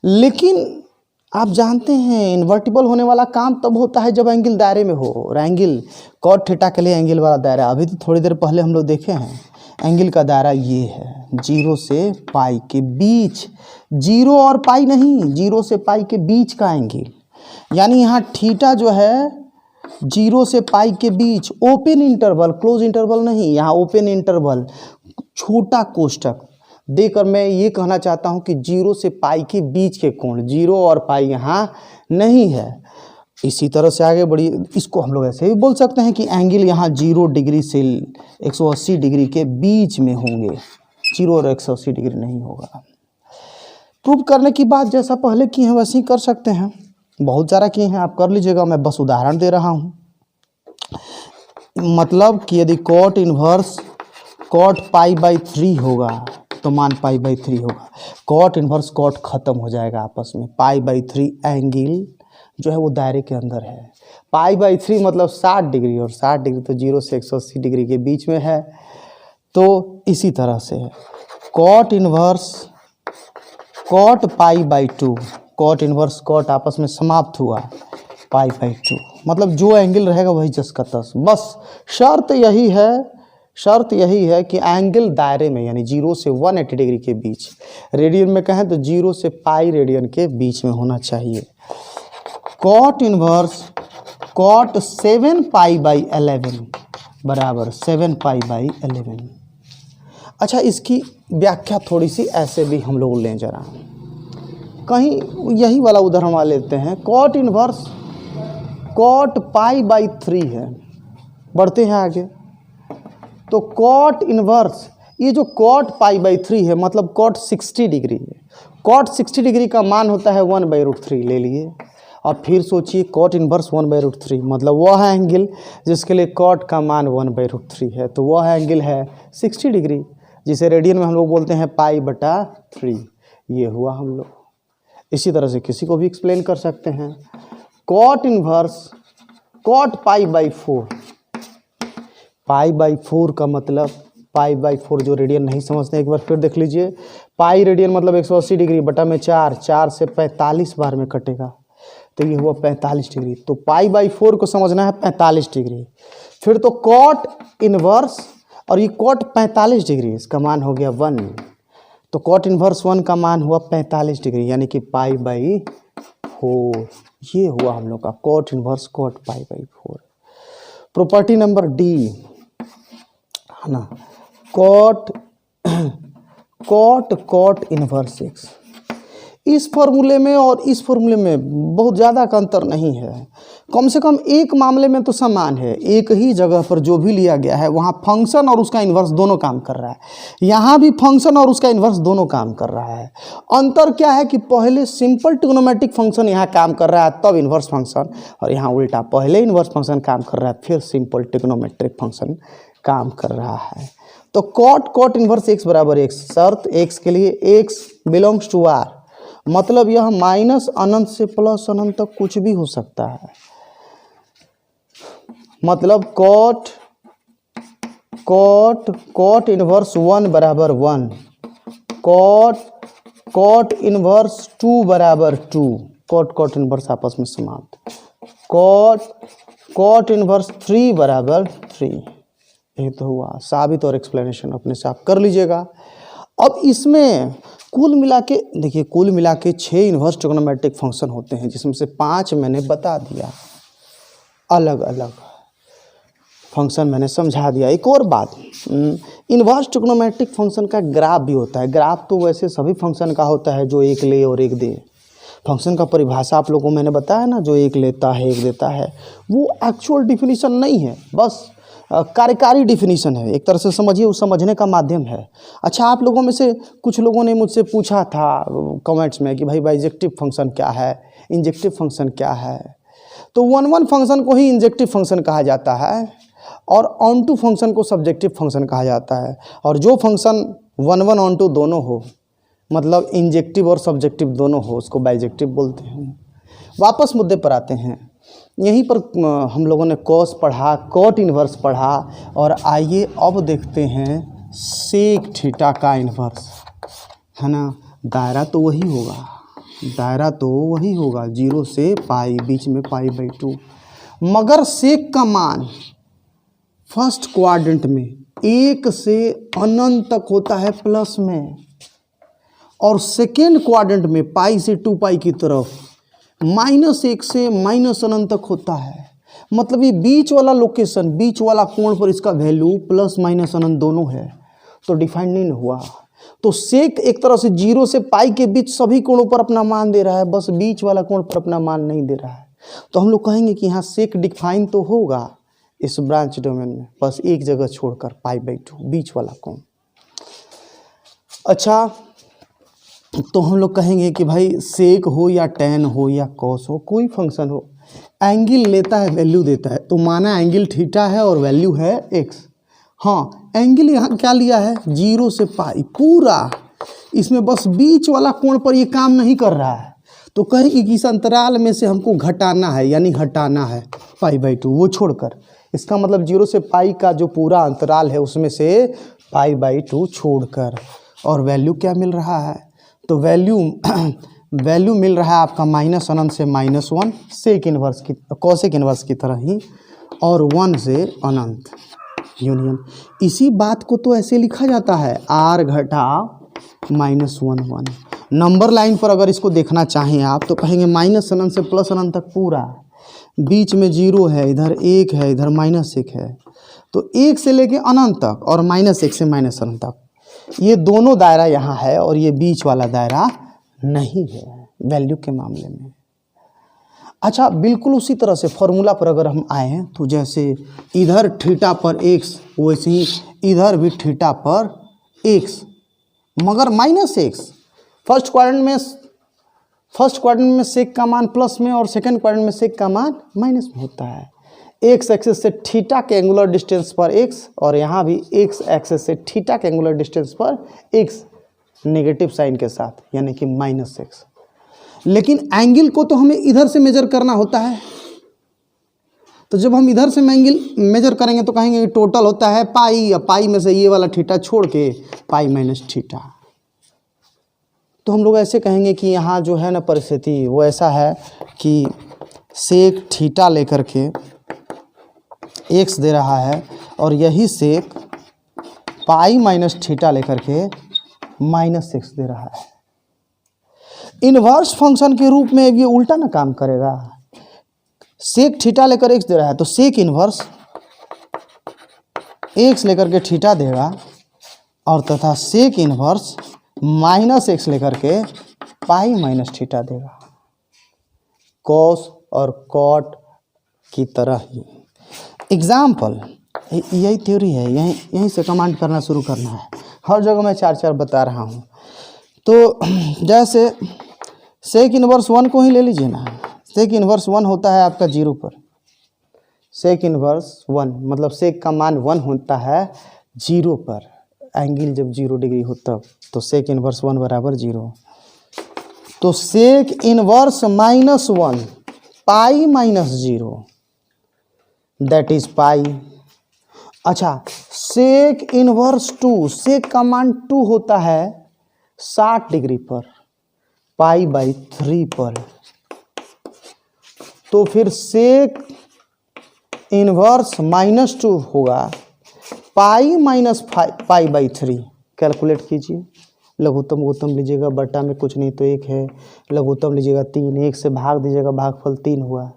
लेकिन आप जानते हैं इन्वर्टिबल होने वाला काम तब होता है जब एंगल दायरे में हो, और एंगल कॉट थीटा के लिए एंगल वाला दायरा अभी तो थोड़ी देर पहले हम लोग देखे हैं। एंगल का दायरा ये है 0 से पाई के बीच, 0 और पाई नहीं, 0 से पाई के बीच का एंगल, यानी यहाँ थीटा जो है 0 से पाई के बीच, ओपन इंटरवल, क्लोज इंटरवल नहीं, यहाँ ओपन इंटरवल छोटा कोष्टक देकर मैं ये कहना चाहता हूँ कि 0 से पाई के बीच के कोण, 0 और पाई यहाँ नहीं है। इसी तरह से आगे बढ़िए, इसको हम लोग ऐसे भी बोल सकते हैं कि एंगल यहाँ 0 डिग्री से 180 डिग्री के बीच में होंगे, 0 और 180 डिग्री नहीं होगा। प्रूव करने की बात जैसा पहले किए हैं वैसे ही कर सकते हैं, बहुत सारा किए हैं, आप कर लीजिएगा, मैं बस उदाहरण दे रहा हूँ। मतलब कि यदि कॉट इनवर्स कॉट पाई/3 होगा तो मान पाई/3 होगा, कॉट इनवर्स कॉट खत्म हो जाएगा आपस में, पाई/3 एंगल जो है वो दायरे के अंदर है, पाई/3 मतलब 60 डिग्री, और 60 डिग्री तो 0 से 180 डिग्री के बीच में है। तो इसी तरह से कॉट इनवर्स कॉट पाई/2, कॉट इनवर्स कॉट आपस में समाप्त हुआ, पाई/2 मतलब जो एंगल रहेगा वही जस का तस। बस शर्त यही है कि एंगल दायरे में, यानी 0 से 180 डिग्री के बीच, रेडियन में कहें तो 0 से पाई रेडियन के बीच में होना चाहिए। कॉट इनवर्स कॉट 7 पाई/11 बराबर 7 पाई/11। अच्छा, इसकी व्याख्या थोड़ी सी ऐसे भी हम लोग लें जरा, कहीं यही वाला उदाहरण वाले लेते हैं। कॉट इनवर्स कॉट पाई/3 है, बढ़ते हैं आगे। तो कॉट इनवर्स, ये जो कॉट पाई/3 है मतलब कॉट 60 डिग्री है, कॉट 60 डिग्री का मान होता है 1/√3 ले लिए। अब फिर सोचिए कॉट इनवर्स 1/√3 मतलब वह है एंगल जिसके लिए कॉट का मान 1/√3 है, तो वह एंगल है 60 डिग्री, जिसे रेडियन में हम लोग बोलते हैं पाई/3। ये हुआ हम लोग। इसी तरह से किसी को भी एक्सप्लेन कर सकते हैं। कॉट इनवर्स कॉट पाई/4, पाई/4 का मतलब पाई/4 जो रेडियन नहीं समझते एक बार फिर देख लीजिए। पाई रेडियन मतलब 180 डिग्री बटा में 4, 4 से 45 बार में कटेगा, तो ये हुआ 45 डिग्री। तो पाई/4 को समझना है 45 डिग्री। फिर तो कॉट इनवर्स, और ये कॉट 45 डिग्री, इसका मान हो गया 1, तो कॉट इनवर्स 1 का मान हुआ 45 डिग्री, यानी कि पाई/4। ये हुआ हम लोग का कॉट इनवर्स कॉट पाई/4। प्रॉपर्टी नंबर डी है ना, कॉट कॉट इनवर्स x। इस फॉर्मूले में और इस फॉर्मूले में बहुत ज़्यादा का अंतर नहीं है, कम से कम एक मामले में तो समान है। एक ही जगह पर जो भी लिया गया है वहाँ फंक्शन और उसका इन्वर्स दोनों काम कर रहा है, यहाँ भी फंक्शन और उसका इन्वर्स दोनों काम कर रहा है। अंतर क्या है कि पहले सिंपल ट्रिग्नोमेट्रिक फंक्शन यहाँ काम कर रहा है तब इन्वर्स फंक्शन, और यहाँ उल्टा, पहले इन्वर्स फंक्शन काम कर रहा है फिर सिंपल ट्रिग्नोमेट्रिक फंक्शन काम कर रहा है। तो कॉट इन्वर्स x बराबर x, शर्त x के लिए x बिलोंग्स टू r, मतलब यह माइनस अनंत से प्लस अनंत तक कुछ भी हो सकता है। मतलब कॉट इनवर्स 1 बराबर 1, कॉट इनवर्स 2 बराबर 2, कॉट इनवर्स आपस में समाप्त, कॉट इनवर्स 3 बराबर 3। ये तो हुआ साबित, और एक्सप्लेनेशन अपने से आप कर लीजिएगा। अब इसमें कुल मिला के देखिए, कुल मिला के 6 इन्वर्स ट्रिग्नोमेट्रिक फंक्शन होते हैं, जिसमें से 5 मैंने बता दिया, अलग अलग फंक्शन मैंने समझा दिया। एक और बात, इन्वर्स ट्रिग्नोमेट्रिक फंक्शन का ग्राफ भी होता है। ग्राफ तो वैसे सभी फंक्शन का होता है जो एक ले और एक दे। फंक्शन का परिभाषा आप लोगों को मैंने बताया ना, जो एक लेता है एक देता है, वो एक्चुअल डिफिनीशन नहीं है, बस कार्यकारी डिफिनीशन है। एक तरह से समझिए, वो समझने का माध्यम है। अच्छा, आप लोगों में से कुछ लोगों ने मुझसे पूछा था कमेंट्स में कि भाई बाइजेक्टिव फंक्शन क्या है, इंजेक्टिव फंक्शन क्या है। तो वन फंक्शन को ही इंजेक्टिव फंक्शन कहा जाता है और ऑन टू फंक्शन को सब्जेक्टिव फंक्शन कहा जाता है। और जो फंक्शन वन ऑन टू दोनों हो, मतलब इंजेक्टिव और सब्जेक्टिव दोनों हो, उसको बाइजेक्टिव बोलते हैं। वापस मुद्दे पर आते हैं। यहीं पर हम लोगों ने कॉस पढ़ा, कॉट इन्वर्स पढ़ा, और आइए अब देखते हैं सेक थीटा का इन्वर्स, है ना। दायरा तो वही होगा, दायरा तो वही होगा, 0 से पाई, बीच में पाई/2, मगर सेक का मान फर्स्ट क्वाड्रेंट में 1 से अनंत तक होता है प्लस में, और सेकेंड क्वाड्रेंट में पाई से 2 की तरफ -1 से माइनस अनंत तक होता है। मतलब ये बीच वाला लोकेशन, बीच वाला कोण पर इसका वैल्यू प्लस माइनस अनंत दोनों है, तो डिफाइन नहीं हुआ। तो सेक एक तरह से 0 से पाई के बीच सभी कोणों पर अपना मान दे रहा है, बस बीच वाला कोण पर अपना मान नहीं दे रहा है। तो हम लोग कहेंगे कि यहाँ सेक डिफाइन तो होगा इस ब्रांच डोमेन में, बस एक जगह छोड़कर पाई/2, बीच वाला कोण। अच्छा, तो हम लोग कहेंगे कि भाई सेक हो या टैन हो या कॉस हो, कोई फंक्शन हो, एंगल लेता है वैल्यू देता है। तो माना एंगल थीटा है और वैल्यू है x। हाँ, एंगल यहाँ क्या लिया है, 0 से पाई पूरा, इसमें बस बीच वाला कोण पर ये काम नहीं कर रहा है। तो कहेंगे कि इस अंतराल में से हमको घटाना है, यानी हटाना है पाई/2, वो छोड़कर। इसका मतलब 0 से पाई का जो पूरा अंतराल है उसमें से पाई/2 छोड़कर। और वैल्यू क्या मिल रहा है, तो वैल्यू मिल रहा है आपका माइनस अनंत से -1, सेक इन्वर्स की, कॉसेक इन्वर्स की तरह ही, और 1 से अनंत यूनियन। इसी बात को तो ऐसे लिखा जाता है, r घटा -1 नंबर लाइन पर अगर इसको देखना चाहें आप तो कहेंगे माइनस अनंत से प्लस अनंत तक पूरा, बीच में 0 है, इधर 1 है, इधर -1 है। तो 1 से लेके अनंत तक और -1 से माइनस अनंत तक, ये दोनों दायरा यहाँ है और ये बीच वाला दायरा नहीं है वैल्यू के मामले में। अच्छा, बिल्कुल उसी तरह से फॉर्मूला पर अगर हम आए तो जैसे इधर थीटा पर x, वैसे ही इधर भी थीटा पर x, मगर -x। फर्स्ट क्वाड्रेंट में सेक का मान प्लस में और सेकंड क्वाड्रेंट में सेक का मान माइनस में होता है। एक्स एक्सिस से थीटा के एंगुलर डिस्टेंस पर x, और यहाँ भी एक्स एक्सिस से थीटा के एंगुलर डिस्टेंस पर x नेगेटिव साइन के साथ, यानी कि -x। लेकिन एंगल को तो हमें इधर से मेजर करना होता है। तो जब हम इधर से एंगल मेजर करेंगे तो कहेंगे कि टोटल होता है पाई, या पाई में से ये वाला थीटा छोड़ के पाई-थीटा। तो हम लोग ऐसे कहेंगे कि यहाँ जो है ना परिस्थिति वो ऐसा है कि सेक थीटा लेकर के x दे रहा है, और यही सेक पाई-थीटा लेकर के -x दे रहा है। इन्वर्स फंक्शन के रूप में ये उल्टा ना काम करेगा। सेक थीटा लेकर x दे रहा है तो सेक इन्वर्स x लेकर के थीटा देगा, और तथा सेक इन्वर्स -x लेकर के पाई-थीटा देगा। कॉस और कॉट की तरह ही। एग्जाम्पल, यही थ्योरी है, यहीं से कमांड करना शुरू करना है। हर जगह मैं 4 बता रहा हूँ। तो जैसे सेक इन्वर्स 1 को ही ले लीजिए ना। सेक इन्वर्स 1 होता है आपका 0 पर। सेक इन्वर्स 1 मतलब सेक का मान 1 होता है 0 पर। एंगल जब 0 डिग्री हो तब, तो सेक इन्वर्स 1 बराबर 0। तो सेक इन्वर्स -1 पाई-0 दैट इज पाई। अच्छा, सेक इन्वर्स 2, सेक का मान 2 होता है 60 डिग्री पर, पाई/3 पर। तो फिर सेक इन्वर्स -2 होगा पाई-पाई/3। कैलकुलेट कीजिए, लघुत्तम गुत्तम लीजिएगा, बटा में कुछ नहीं तो 1 है, लघुत्तम लीजिएगा 3, 1 से भाग दीजिएगा, भागफल 3 हुआ,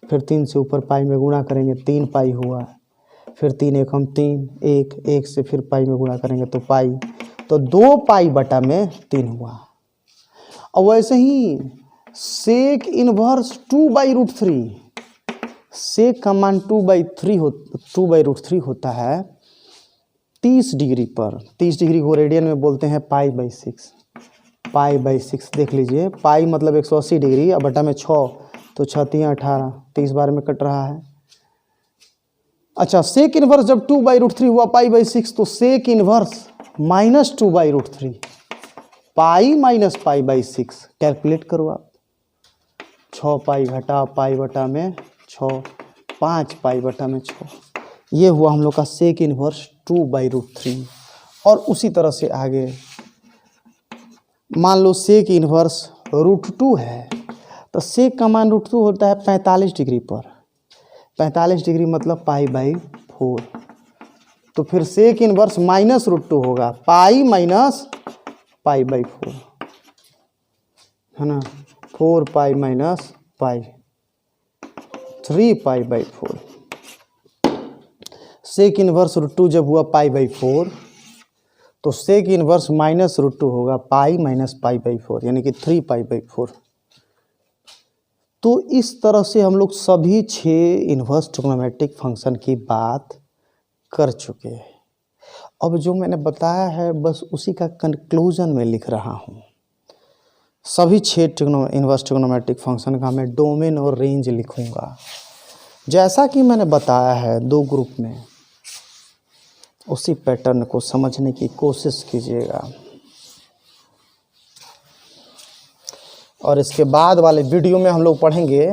फिर 3 से ऊपर पाई में गुणा करेंगे 3 पाई हुआ, फिर 3 एकम 3, 1, 1 से फिर पाई में गुणा करेंगे तो पाई, तो 2 पाई बटा में 3 हुआ। और वैसे ही सेक इनवर्स 2/√3, सेक का मान 2/√3 होता है 30 डिग्री पर। 30 डिग्री को रेडियन में बोलते हैं पाई/6, पाई/6 देख लीजिए। पाई मतलब 180 डिग्री, अब बटा में 6, तो 6 3 18, 30 बार में कट रहा है। अच्छा, सेक इनवर्स जब 2/√3 हुआ पाई/6, तो सेक इनवर्स -2/√3, पाई माइनस पाई/6, कैलकुलेट करो आप। 6 पाई घटा पाई बटा में 6, 5 पाई बटा में 6, ये हुआ हम लोग का सेक इनवर्स 2/√3। और उसी तरह से आगे मान लो सेक इनवर्स √2 है, तो सेक का मान √2 होता है 45 डिग्री पर। 45 डिग्री मतलब पाई/4, तो फिर सेक इनवर्स -√2 होगा, पाई माइनस पाई/4 है ना, 4 पाई माइनस पाई, 3 पाई/4। सेक इनवर्स √2 जब हुआ पाई/4, तो सेक इनवर्स -√2 होगा पाई माइनस पाई/4, यानी कि 3 पाई/4। तो इस तरह से हम लोग सभी 6 इन्वर्स ट्रिग्नोमेट्रिक फंक्शन की बात कर चुके हैं। अब जो मैंने बताया है बस उसी का कंक्लूजन में लिख रहा हूँ। सभी 6 इन्वर्स ट्रिग्नोमेट्रिक फंक्शन का मैं डोमेन और रेंज लिखूँगा, जैसा कि मैंने बताया है 2 ग्रुप में। उसी पैटर्न को समझने की कोशिश कीजिएगा। और इसके बाद वाले वीडियो में हम लोग पढ़ेंगे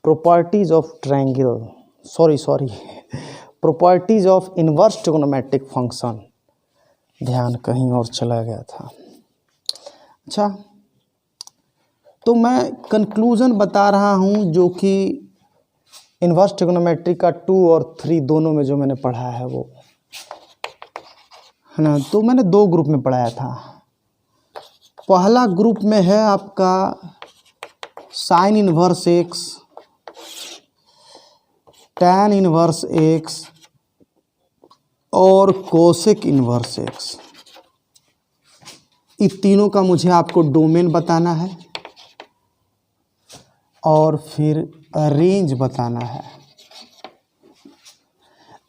properties of triangle, sorry properties of inverse trigonometric function. ध्यान कहीं और चला गया था। अच्छा, तो मैं कंक्लूजन बता रहा हूँ जो कि इन्वर्स ट्रिग्नोमेट्रिक का 2 और 3 दोनों में जो मैंने पढ़ा है वो है ना। तो मैंने 2 ग्रुप में पढ़ाया था। पहला ग्रुप में है आपका sine inverse x, tan inverse x और कोसेक इनवर्स x। इन तीनों का मुझे आपको डोमेन बताना है और फिर रेंज बताना है।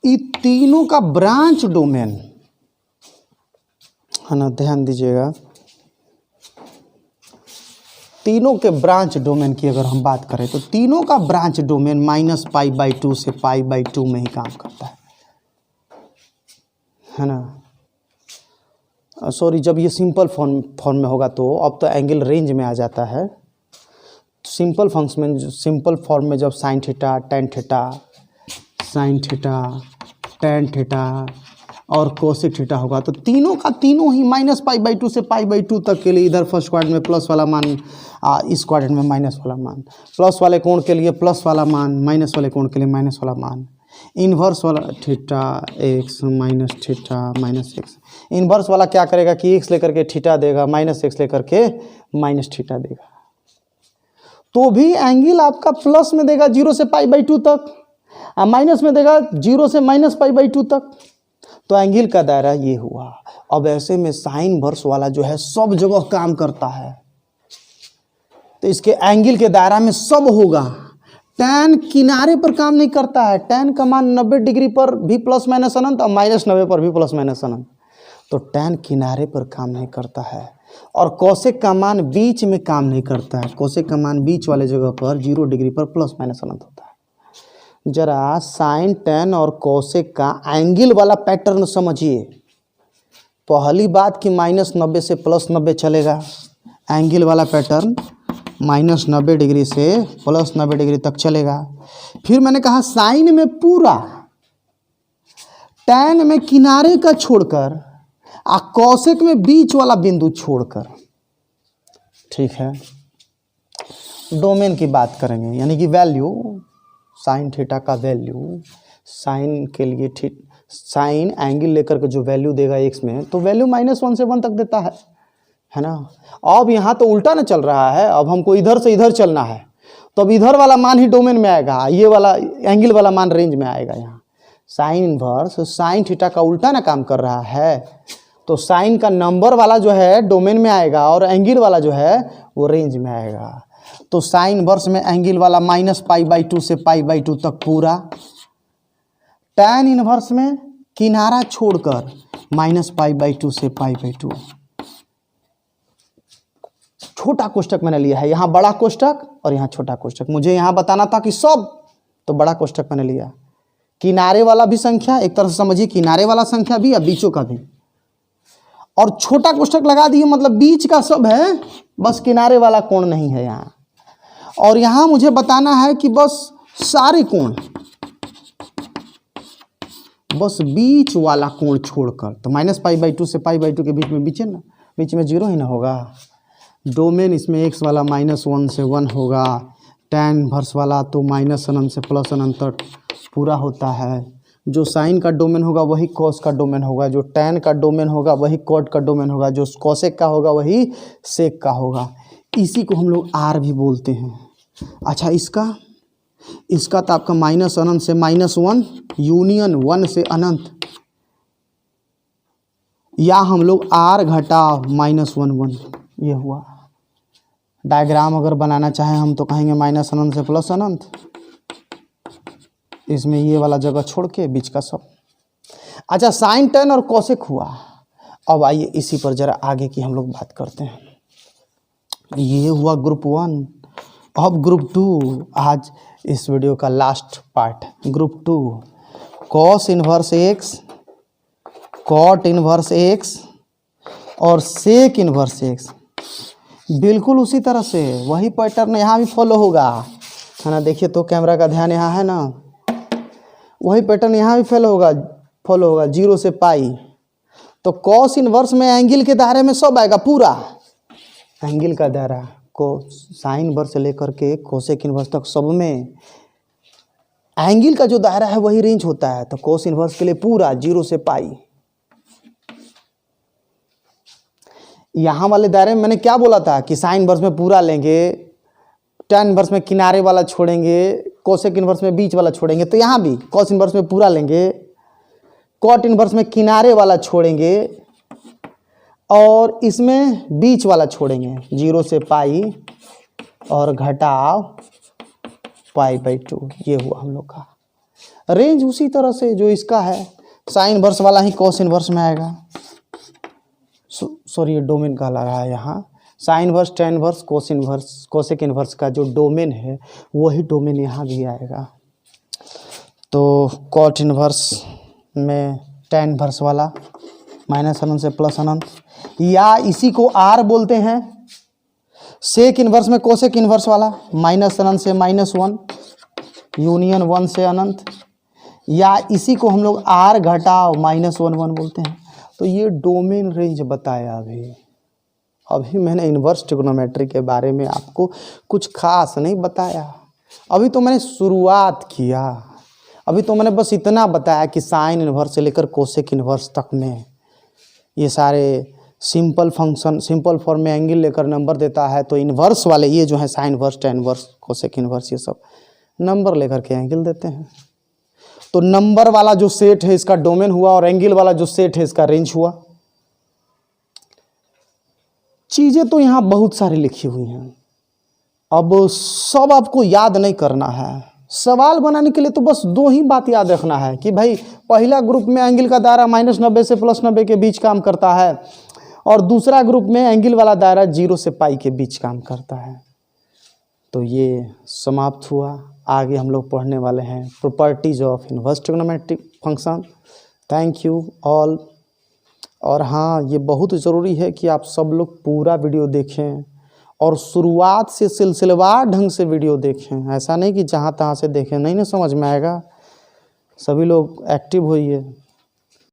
इन तीनों का ब्रांच डोमेन है ना, ध्यान दीजिएगा। तीनों के ब्रांच डोमेन की अगर हम बात करें तो तीनों का ब्रांच डोमेन -π/2 से π/2 में ही काम करता है ना। सॉरी, जब ये सिंपल फॉर्म में होगा तो अब तो एंगल रेंज में आ जाता है। सिंपल फॉर्म में जब sine theta, tan theta, sine theta, tan theta और कोसेक थीटा होगा तो तीनों का तीनों ही -π/2 से π/2 तक के लिए इधर फर्स्ट क्वाड्रेंट में प्लस वाला मान, इस क्वाड्रेंट में माइनस वाला मान, प्लस वाले कोण के लिए प्लस वाला मान, माइनस वाले कोण के लिए माइनस वाला मान। इन्वर्स वाला theta x minus theta minus x, inverse वाला क्या करेगा कि x लेकर के थीटा देगा, -x लेकर के माइनस थीटा देगा। तो भी एंगल आपका प्लस में देगा 0 से π/2 तक, माइनस में देगा 0 से -π/2 तक। तो एंगल का दायरा ये हुआ। अब ऐसे में साइन वर्स वाला जो है सब जगह काम करता है, तो इसके एंगल के दायरा में सब होगा। टैन किनारे पर काम नहीं करता है। टैन का मान 90 डिग्री पर भी प्लस माइनस अनंत और -90 पर भी प्लस माइनस अनंत, तो टैन किनारे पर काम नहीं करता है। और कोसेक का मान बीच में काम नहीं करता है। कोसेक का मान बीच वाले जगह पर 0 डिग्री पर प्लस माइनस अनंत होता है। जरा साइन, टैन और कोसेक का एंगल वाला पैटर्न समझिए। पहली बात कि -90 से +90 चलेगा, एंगल वाला पैटर्न -90 डिग्री से +90 डिग्री तक चलेगा। फिर मैंने कहा साइन में पूरा, टैन में किनारे का छोड़कर और कोसेक में बीच वाला बिंदु छोड़कर। ठीक है, डोमेन की बात करेंगे, यानी कि वैल्यू साइन थीटा का वैल्यू, साइन के लिए साइन एंगल लेकर के जो वैल्यू देगा एक्स में, तो वैल्यू -1 से 1 तक देता है ना। अब यहाँ तो उल्टा ना चल रहा है, अब हमको इधर से इधर चलना है, तो अब इधर वाला मान ही डोमेन में आएगा, ये वाला एंगल वाला मान रेंज में आएगा। यहाँ साइन इनवर्स साइन थीटा का उल्टा ना काम कर रहा है, तो साइन का नंबर वाला जो है डोमेन में आएगा और एंगल वाला जो है वो रेंज में आएगा। तो साइन इनवर्स में एंगल वाला -π/2 से π/2 तक पूरा, टैन इनवर्स में किनारा छोड़कर -π/2 से π/2। छोटा कोष्टक मैंने लिया है, यहाँ बड़ा कोष्टक और यहाँ छोटा कोष्टक। मुझे यहाँ बताना था कि सब, तो बड़ा कोष्टक मैंने लिया। किनारे वाला भी संख्या, एक तरह से समझिए किनारे वाला संख्या भी और बीचों का भी, और छोटा कोष्टक लगा दिए, मतलब बीच का सब है, बस किनारे वाला कोण नहीं है यहाँ। और यहाँ मुझे बताना है कि बस सारे कोण, बस बीच वाला कोण छोड़कर, तो -π/2 से π/2 के बीच में बीच है ना, बीच में 0 ही ना होगा। डोमेन इसमें x वाला -1 से 1 होगा, टैन इनवर्स वाला तो -अनंत से +अनंत तक पूरा होता है। जो साइन का डोमेन होगा वही कॉस का डोमेन होगा, जो टैन का डोमेन होगा वही कॉट का डोमेन होगा, जो कॉसेक का होगा वही सेक का होगा। इसी को हम लोग आर भी बोलते हैं। अच्छा, इसका तो आपका -अनंत से -1 यूनियन 1 से अनंत, या हम लोग आर घटाव -1 ये हुआ। डायग्राम अगर बनाना चाहें हम तो कहेंगे -अनंत से +अनंत, इसमें ये वाला जगह छोड़ के बीच का सब। अच्छा, साइन टैन और कॉसेक हुआ। अब आइए इसी पर जरा आगे की हम लोग बात करते हैं। ये हुआ ग्रुप 1। अब ग्रुप 2, आज इस वीडियो का last part, group 2, cos inverse x, cot inverse x और सेक इनवर्स एक्स। बिल्कुल उसी तरह से वही पैटर्न यहाँ भी फॉलो होगा, है ना। देखिए तो कैमरा का ध्यान यहाँ है ना, वही पैटर्न यहाँ भी फॉलो होगा 0 से पाई। तो कॉस इनवर्स में एंगल के दायरे में सब आएगा, पूरा एंगल का दायरा को साइन इनवर्स से लेकर के कोसेक इनवर्स तक सब में एंगल का जो दायरा है वही रेंज होता है। तो कोस इनवर्स के लिए पूरा 0 से पाई। यहाँ वाले दायरे में मैंने क्या बोला था कि साइन इनवर्स में पूरा लेंगे, टैन इनवर्स में किनारे वाला छोड़ेंगे, कोसेक इनवर्स में बीच वाला छोड़ेंगे। तो यहाँ भी कॉस इनवर्स में पूरा लेंगे, कॉट इनवर्स में किनारे वाला छोड़ेंगे और इसमें बीच वाला छोड़ेंगे, 0 से पाई और घटाव π/2। ये हुआ हम लोग का रेंज। उसी तरह से जो इसका है साइन इनवर्स वाला ही कॉस इनवर्स में आएगा। सॉरी, ये डोमेन कहला रहा है यहाँ। Sine inverse, tan inverse, cos inverse, cosec inverse का जो डोमेन है वही डोमेन यहाँ भी आएगा। तो कॉट इनवर्स में टैन इनवर्स वाला -अनंत से +अनंत, या इसी को आर बोलते हैं। सेक इनवर्स में कोसेक इनवर्स वाला -अनंत से -1 यूनियन 1 से अनंत, या इसी को हम लोग आर घटाव -1 बोलते हैं। तो ये डोमेन रेंज बताया। अभी मैंने इन्वर्स ट्रिग्नोमेट्री के बारे में आपको कुछ खास नहीं बताया, अभी तो मैंने शुरुआत किया। अभी तो मैंने बस इतना बताया कि साइन इन्वर्स से लेकर कोसेक इन्वर्स तक में ये सारे सिंपल फंक्शन, सिंपल फॉर्म में एंगल लेकर नंबर देता है। तो इन्वर्स वाले ये जो है sign inverse, tan inverse, cosec inverse, ये सब नंबर लेकर के एंगल देते हैं। तो नंबर वाला जो सेट है इसका डोमेन हुआ और एंगल वाला जो सेट है इसका रेंज हुआ। चीज़ें तो यहाँ बहुत सारी लिखी हुई हैं, अब सब आपको याद नहीं करना है। सवाल बनाने के लिए तो बस 2 ही बात याद रखना है कि भाई पहला ग्रुप में एंगल का दायरा -90 से +90 के बीच काम करता है और दूसरा ग्रुप में एंगल वाला दायरा 0 से पाई के बीच काम करता है। तो ये समाप्त हुआ। आगे हम लोग पढ़ने वाले हैं properties of inverse trigonometric function. Thank you all. और हाँ, ये बहुत ज़रूरी है कि आप सब लोग पूरा वीडियो देखें और शुरुआत से सिलसिलेवार ढंग से वीडियो देखें। ऐसा नहीं कि जहाँ तहाँ से देखें, नहीं ना समझ में आएगा। सभी लोग एक्टिव होइए।